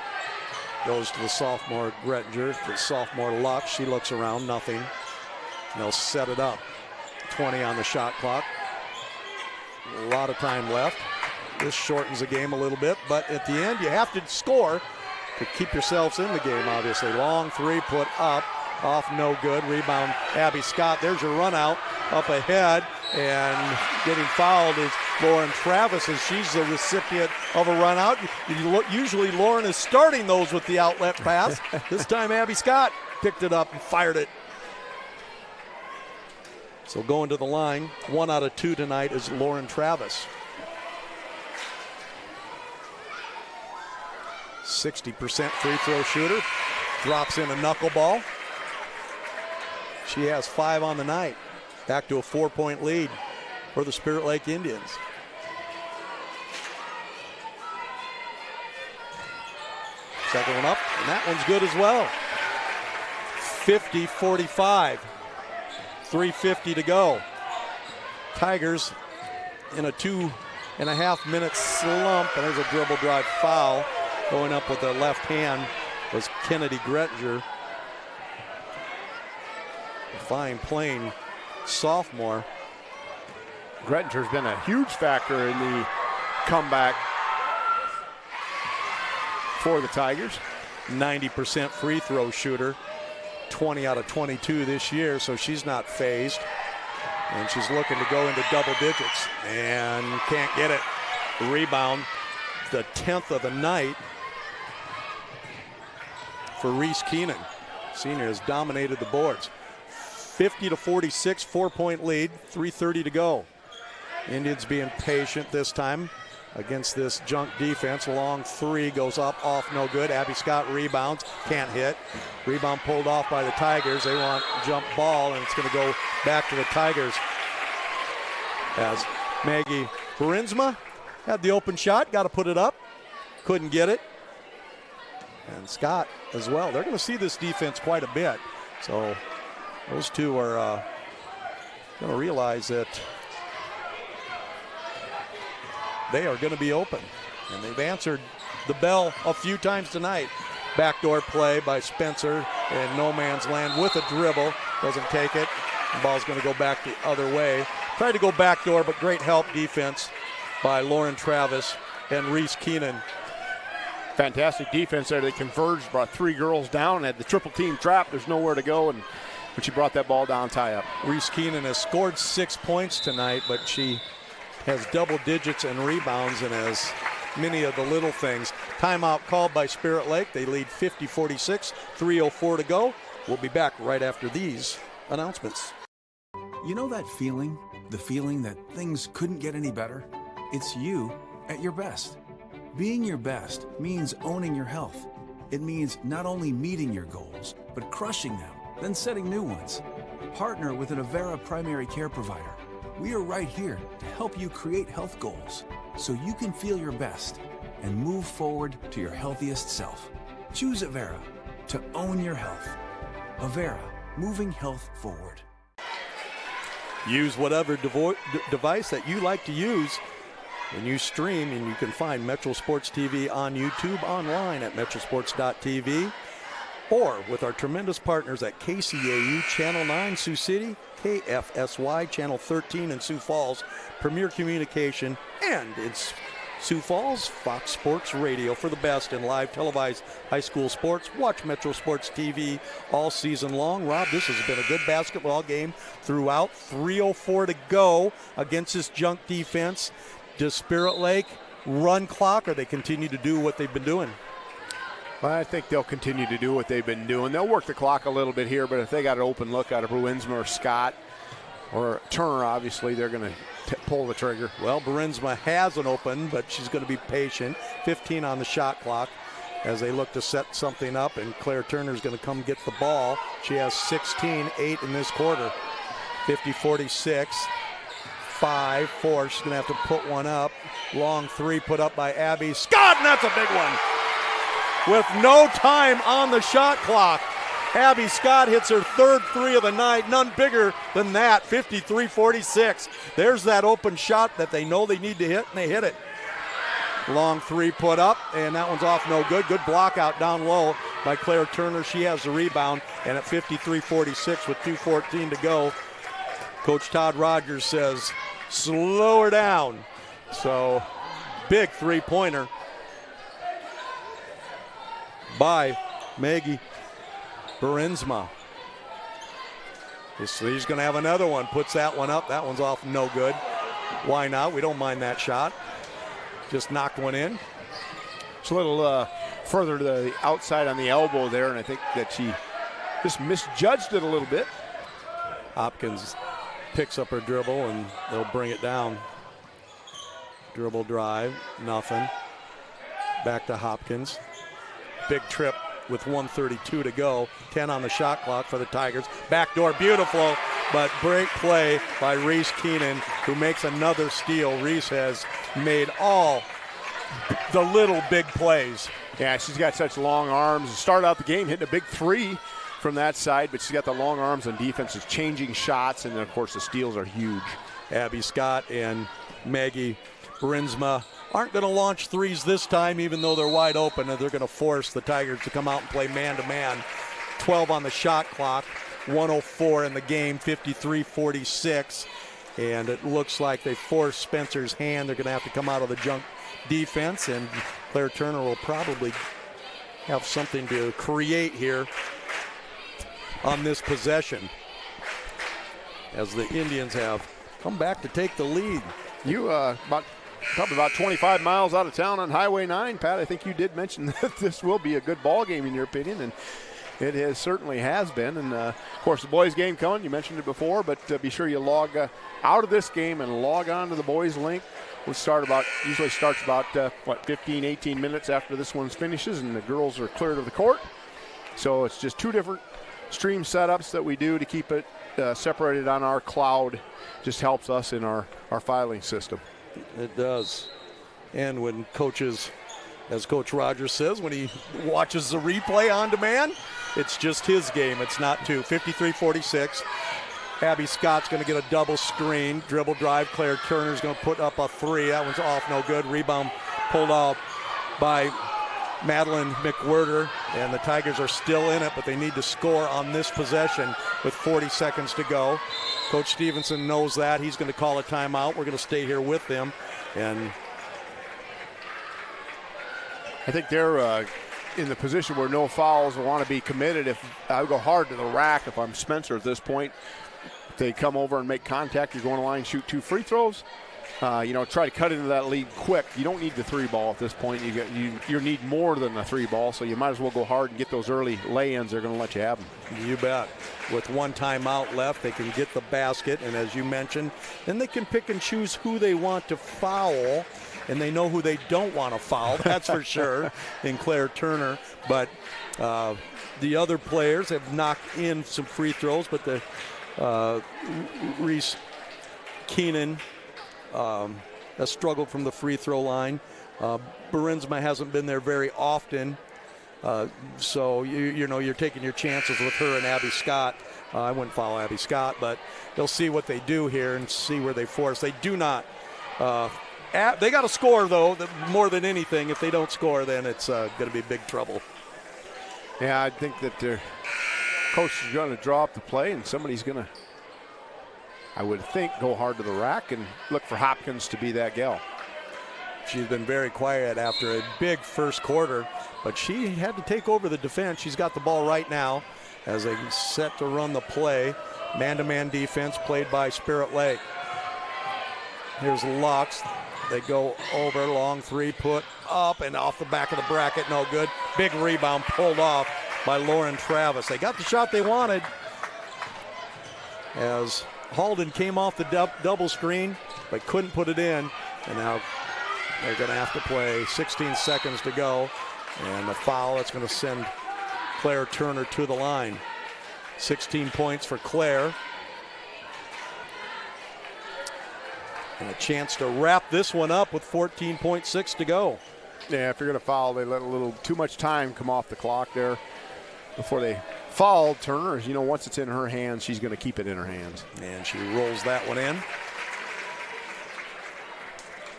goes to the sophomore Grettinger, to the sophomore Lux. She looks around, nothing. And they'll set it up. 20 on the shot clock. A lot of time left. This shortens the game a little bit, but at the end you have to score to keep yourselves in the game, obviously. Long 3 put up, off no good. Rebound Abby Scott. There's your run out up ahead, and getting fouled is Lauren Travis, as she's the recipient of a run out. Usually Lauren is starting those with the outlet pass. This time Abby Scott picked it up and fired it. So going to the line, 1 out of 2 tonight is Lauren Travis. 60% free throw shooter. Drops in a knuckleball. She has 5 on the night. Back to a 4-point lead for the Spirit Lake Indians. Second one up, and that one's good as well. 50-45. 3:50 to go. Tigers in a 2.5-minute slump, and there's a dribble drive foul. Going up with the left hand was Kennedy Grettinger. A fine playing sophomore. Grettinger's been a huge factor in the comeback for the Tigers. 90% free throw shooter. 20 out of 22 this year, so she's not phased. And she's looking to go into double digits and can't get it. Rebound, the 10th of the night for Reese Keenan. Senior has dominated the boards. 50-46, 4-point lead, 3:30 to go. Indians being patient this time against this junk defense. Long three goes up, off, no good. Abby Scott rebounds, can't hit. Rebound pulled off by the Tigers. They want jump ball, and it's going to go back to the Tigers. As Maggie Barinsma had the open shot, got to put it up, couldn't get it. And Scott as well. They're going to see this defense quite a bit. So those two are going to realize that they are going to be open. And they've answered the bell a few times tonight. Backdoor play by Spencer in no man's land with a dribble. Doesn't take it. The ball's going to go back the other way. Tried to go backdoor, but great help defense by Lauren Travis and Reese Keenan. Fantastic defense there. They converged, brought three girls down, had the triple team trap. There's nowhere to go, and when she brought that ball down, tie up. Reese Keenan has scored 6 points tonight, but she has double digits and rebounds and has many of the little things. Timeout called by Spirit Lake. They lead 50-46, 3:04 to go. We'll be back right after these announcements. You know that feeling? The feeling that things couldn't get any better? It's you at your best. Being your best means owning your health. It means not only meeting your goals, but crushing them, then setting new ones. Partner with an Avera primary care provider. We are right here to help you create health goals so you can feel your best and move forward to your healthiest self. Choose Avera to own your health. Avera, moving health forward. Use whatever device that you like to use when you stream, and you can find Metro Sports TV on YouTube, online at metrosports.tv, or with our tremendous partners at KCAU Channel 9 Sioux City, KFSY Channel 13 in Sioux Falls, Premier Communication, and in Sioux Falls, Fox Sports Radio. For the best in live televised high school sports, watch Metro Sports TV all season long. Rob, this has been a good basketball game throughout. 3:04 to go against this junk defense. Does Spirit Lake run clock, or they continue to do what they've been doing? Well, I think they'll continue to do what they've been doing. They'll work the clock a little bit here, but if they got an open look out of Bruinsma or Scott or Turner, obviously they're going to pull the trigger. Well, Bruinsma has an open, but she's going to be patient. 15 on the shot clock as they look to set something up, and Claire Turner's going to come get the ball. She has 16, 8 in this quarter. 50-46. 5-4. She's going to have to put one up. Long three put up by Abby Scott, and that's a big one. With no time on the shot clock, Abby Scott hits her third three of the night. None bigger than that. 53-46. There's that open shot that they know they need to hit, and they hit it. Long three put up, and that one's off no good. Good block out down low by Claire Turner. She has the rebound, and at 53-46 with 2:14 to go, Coach Todd Rogers says, slow her down. So, big three-pointer by Maggie Barinsma. He's going to have another one. Puts that one up. That one's off no good. Why not? We don't mind that shot. Just knocked one in. It's a little further to the outside on the elbow there, and I think that she just misjudged it a little bit. Hopkins picks up her dribble, and they'll bring it down. Dribble drive, nothing. Back to Hopkins. Big trip with 1:32 to go. 10 on the shot clock for the Tigers. Backdoor, beautiful. but great play by Reese Keenan, who makes another steal. Reese has made all the little big plays. Yeah, she's got such long arms. Started out the game hitting a big three from that side, but she's got the long arms on defense. Is changing shots, and then, of course, the steals are huge. Abby Scott and Maggie Brinsma aren't going to launch threes this time, even though they're wide open, and they're going to force the Tigers to come out and play man-to-man. 12 on the shot clock, 104 in the game, 53-46. And it looks like they forced Spencer's hand. They're going to have to come out of the junk defense, and Claire Turner will probably have something to create here on this possession, as the Indians have come back to take the lead. You probably about 25 miles out of town on Highway 9, Pat. I think you did mention that this will be a good ball game in your opinion, and it certainly has been. And, of course, the boys' game coming. You mentioned it before, but be sure you log out of this game and log on to the boys' link. Usually starts about 15, 18 minutes after this one finishes, and the girls are cleared of the court. So it's just two different stream setups that we do to keep it separated on our cloud. Just helps us in our filing system. It does. And when coaches, as Coach Rogers says, when he watches the replay on demand, it's just his game. It's not two. 53-46. Abby Scott's going to get a double screen. Dribble drive. Claire Turner's going to put up a three. That one's off, no good. Rebound pulled out by Madeline McWhirter, and the Tigers are still in it, but they need to score on this possession with 40 seconds to go. Coach Stevenson knows that. He's going to call a timeout. We're going to stay here with them. And I think they're in the position where no fouls will want to be committed. If I would go hard to the rack if I'm Spencer at this point. If they come over and make contact, you're going to line, shoot 2 free throws. Try to cut into that lead quick. You don't need the 3-ball at this point. You need more than the 3-ball, so you might as well go hard and get those early lay-ins. They're going to let you have them. You bet. With one timeout left, they can get the basket, and as you mentioned, then they can pick and choose who they want to foul, and they know who they don't want to foul, that's for sure, in Claire Turner. But the other players have knocked in some free throws, but the Reese Keenan has struggled from the free throw line. Brinsma hasn't been there very often. So, you're taking your chances with her and Abby Scott. I wouldn't follow Abby Scott, but they'll see what they do here and see where they force. They do not. They got to score, though, more than anything. If they don't score, then it's going to be big trouble. Yeah, I think that their coach is going to draw up the play, and somebody's going to, I would think, go hard to the rack and look for Hopkins to be that gal. She's been very quiet after a big first quarter, but she had to take over the defense. She's got the ball right now as they set to run the play. Man-to-man defense played by Spirit Lake. Here's Lux. They go over, long three, put up and off the back of the bracket, no good. Big rebound pulled off by Lauren Travis. They got the shot they wanted as Halden came off the double screen, but couldn't put it in. And now they're going to have to play 16 seconds to go. And the foul that's going to send Claire Turner to the line. 16 points for Claire. And a chance to wrap this one up with 14.6 to go. Yeah, if you're going to foul, they let a little too much time come off the clock there before they fouled Turner. Once it's in her hands, she's going to keep it in her hands. And she rolls that one in.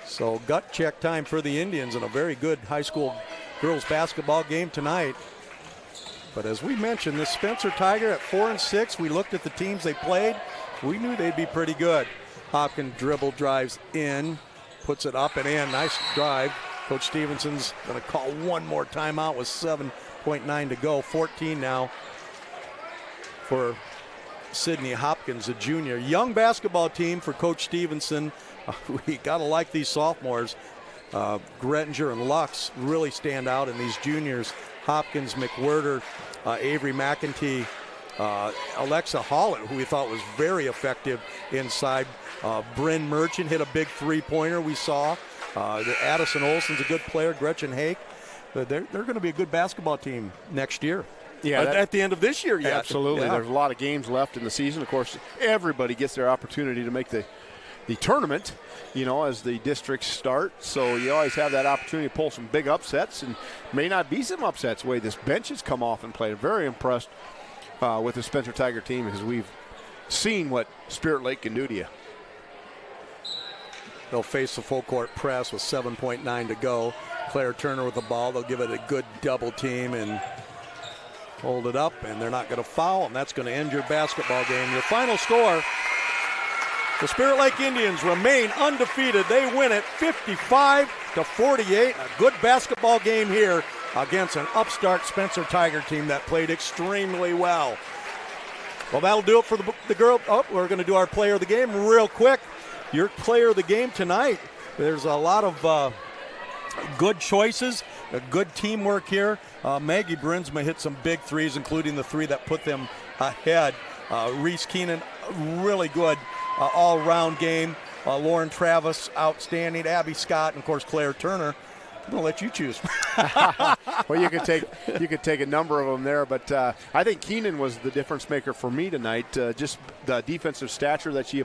So gut check time for the Indians in a very good high school girls basketball game tonight. But as we mentioned, this Spencer Tiger at 4-6, we looked at the teams they played. We knew they'd be pretty good. Hopkins dribble drives in, puts it up and in. Nice drive. Coach Stevenson's going to call one more timeout with 7.9 to go. 14 now for Sydney Hopkins, a junior. Young basketball team for Coach Stevenson. We got to like these sophomores. Grettinger and Lux really stand out in these juniors. Hopkins, McWhirter, Avery McEntee, Alexa Hollett, who we thought was very effective inside. Bryn Merchant hit a big three-pointer we saw. Addison Olsen's a good player. Gretchen Hake. They're going to be a good basketball team next year. at the end of this year yet. Absolutely. Yeah. There's a lot of games left in the season. Of course, everybody gets their opportunity to make the tournament, as the districts start. So you always have that opportunity to pull some big upsets, and may not be some upsets the way this bench has come off and played. Very impressed with the Spencer Tiger team because we've seen what Spirit Lake can do to you. They'll face the full court press with 7.9 to go. Claire Turner with the ball. They'll give it a good double team and hold it up, and they're not going to foul, and that's going to end your basketball game. Your final score, the Spirit Lake Indians remain undefeated. They win it 55-48. A good basketball game here against an upstart Spencer Tiger team that played extremely well. Well, that'll do it for the girl. Oh, we're going to do our player of the game real quick. Your player of the game tonight, there's a lot of good choices, good teamwork here. Maggie Brinsma hit some big threes, including the three that put them ahead. Reese Keenan, really good all-round game. Lauren Travis, outstanding. Abby Scott, and, of course, Claire Turner. I'm going to let you choose. Well, you could take a number of them there, but I think Keenan was the difference maker for me tonight. Just the defensive stature that she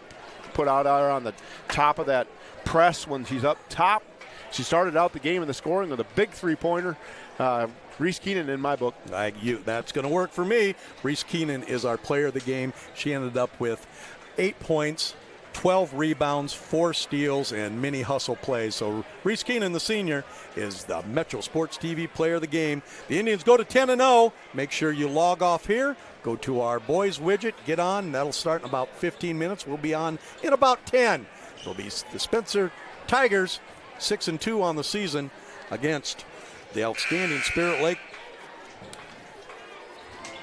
put out on the top of that press when she's up top. She started out the game in the scoring with a big three-pointer. Reese Keenan in my book. That's going to work for me. Reese Keenan is our player of the game. She ended up with 8 points, 12 rebounds, 4 steals, and many hustle plays. So Reese Keenan, the senior, is the Metro Sports TV player of the game. The Indians go to 10-0. Make sure you log off here. Go to our boys widget, get on. That'll start in about 15 minutes. We'll be on in about 10. It'll be the Spencer Tigers, 6-2 on the season against the outstanding Spirit Lake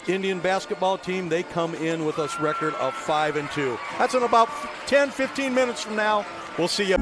Indian basketball team. They come in with a record of 5-2. That's in about 10-15 minutes from now. We'll see you.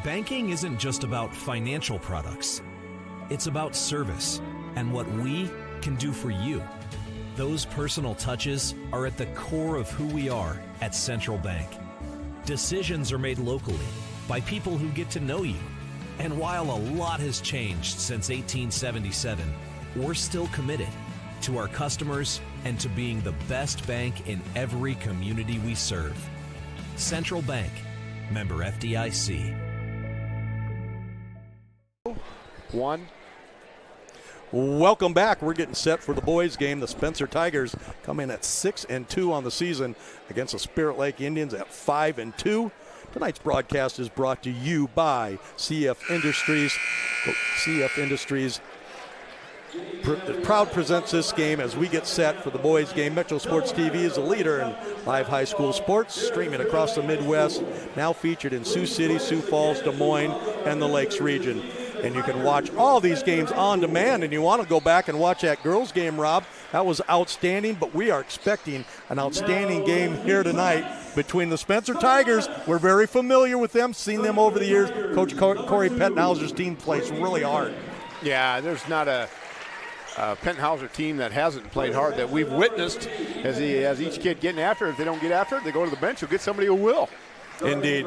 Banking isn't just about financial products. It's about service and what we can do for you. Those personal touches are at the core of who we are at Central Bank. Decisions are made locally by people who get to know you. And while a lot has changed since 1877, we're still committed to our customers and to being the best bank in every community we serve. Central Bank, member FDIC. One. Welcome back. We're getting set for the boys' game. The Spencer Tigers come in at 6-2 on the season against the Spirit Lake Indians at 5-2. Tonight's broadcast is brought to you by CF Industries. CF Industries proud presents this game as we get set for the boys' game. Metro Sports TV is a leader in live high school sports, streaming across the Midwest, now featured in Sioux City, Sioux Falls, Des Moines, and the Lakes region. And you can watch all these games on demand, and you want to go back and watch that girls' game, Rob. That was outstanding, but we are expecting an outstanding game here tonight between the Spencer Tigers. We're very familiar with them, seen them over the years. Coach Corey Pettenhauser's team plays really hard. Yeah, there's not a Penthauser team that hasn't played hard that we've witnessed as each kid getting after it. If they don't get after it, they go to the bench. You'll get somebody who will. Indeed.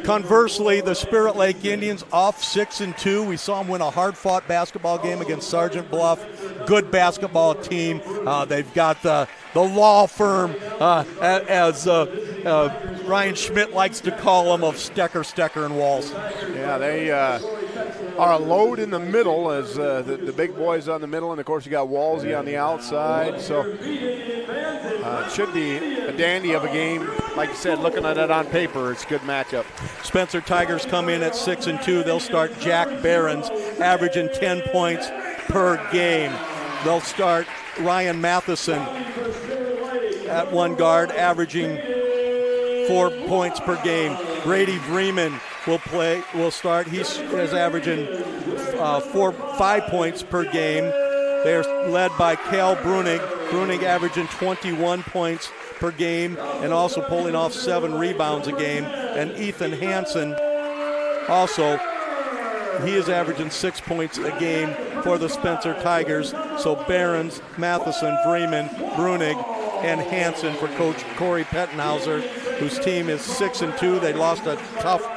Conversely, the Spirit Lake Indians off 6-2. We saw them win a hard-fought basketball game against Sergeant Bluff. Good basketball team. They've got the law firm, as Ryan Schmidt likes to call them, of Stecker, and Walls. Yeah, they are a load in the middle as the big boys on the middle, and of course you got Walsey on the outside. So it should be a dandy of a game. Like you said, looking at it on paper, it's a good matchup. Spencer Tigers come in at 6-2. They'll start Jack Behrens, averaging 10 points per game. They'll start Ryan Matheson at one guard, averaging 4 points per game. Brady Vreeman will start. He is averaging 5 points per game. They're led by Cal Brunig. Brunig averaging 21 points per game and also pulling off 7 rebounds a game. And Ethan Hansen also, he is averaging 6 points a game for the Spencer Tigers. So Behrens, Matheson, Vreeman, Brunig, and Hansen for Coach Corey Pettenhauser, whose team is 6-2. They lost a tough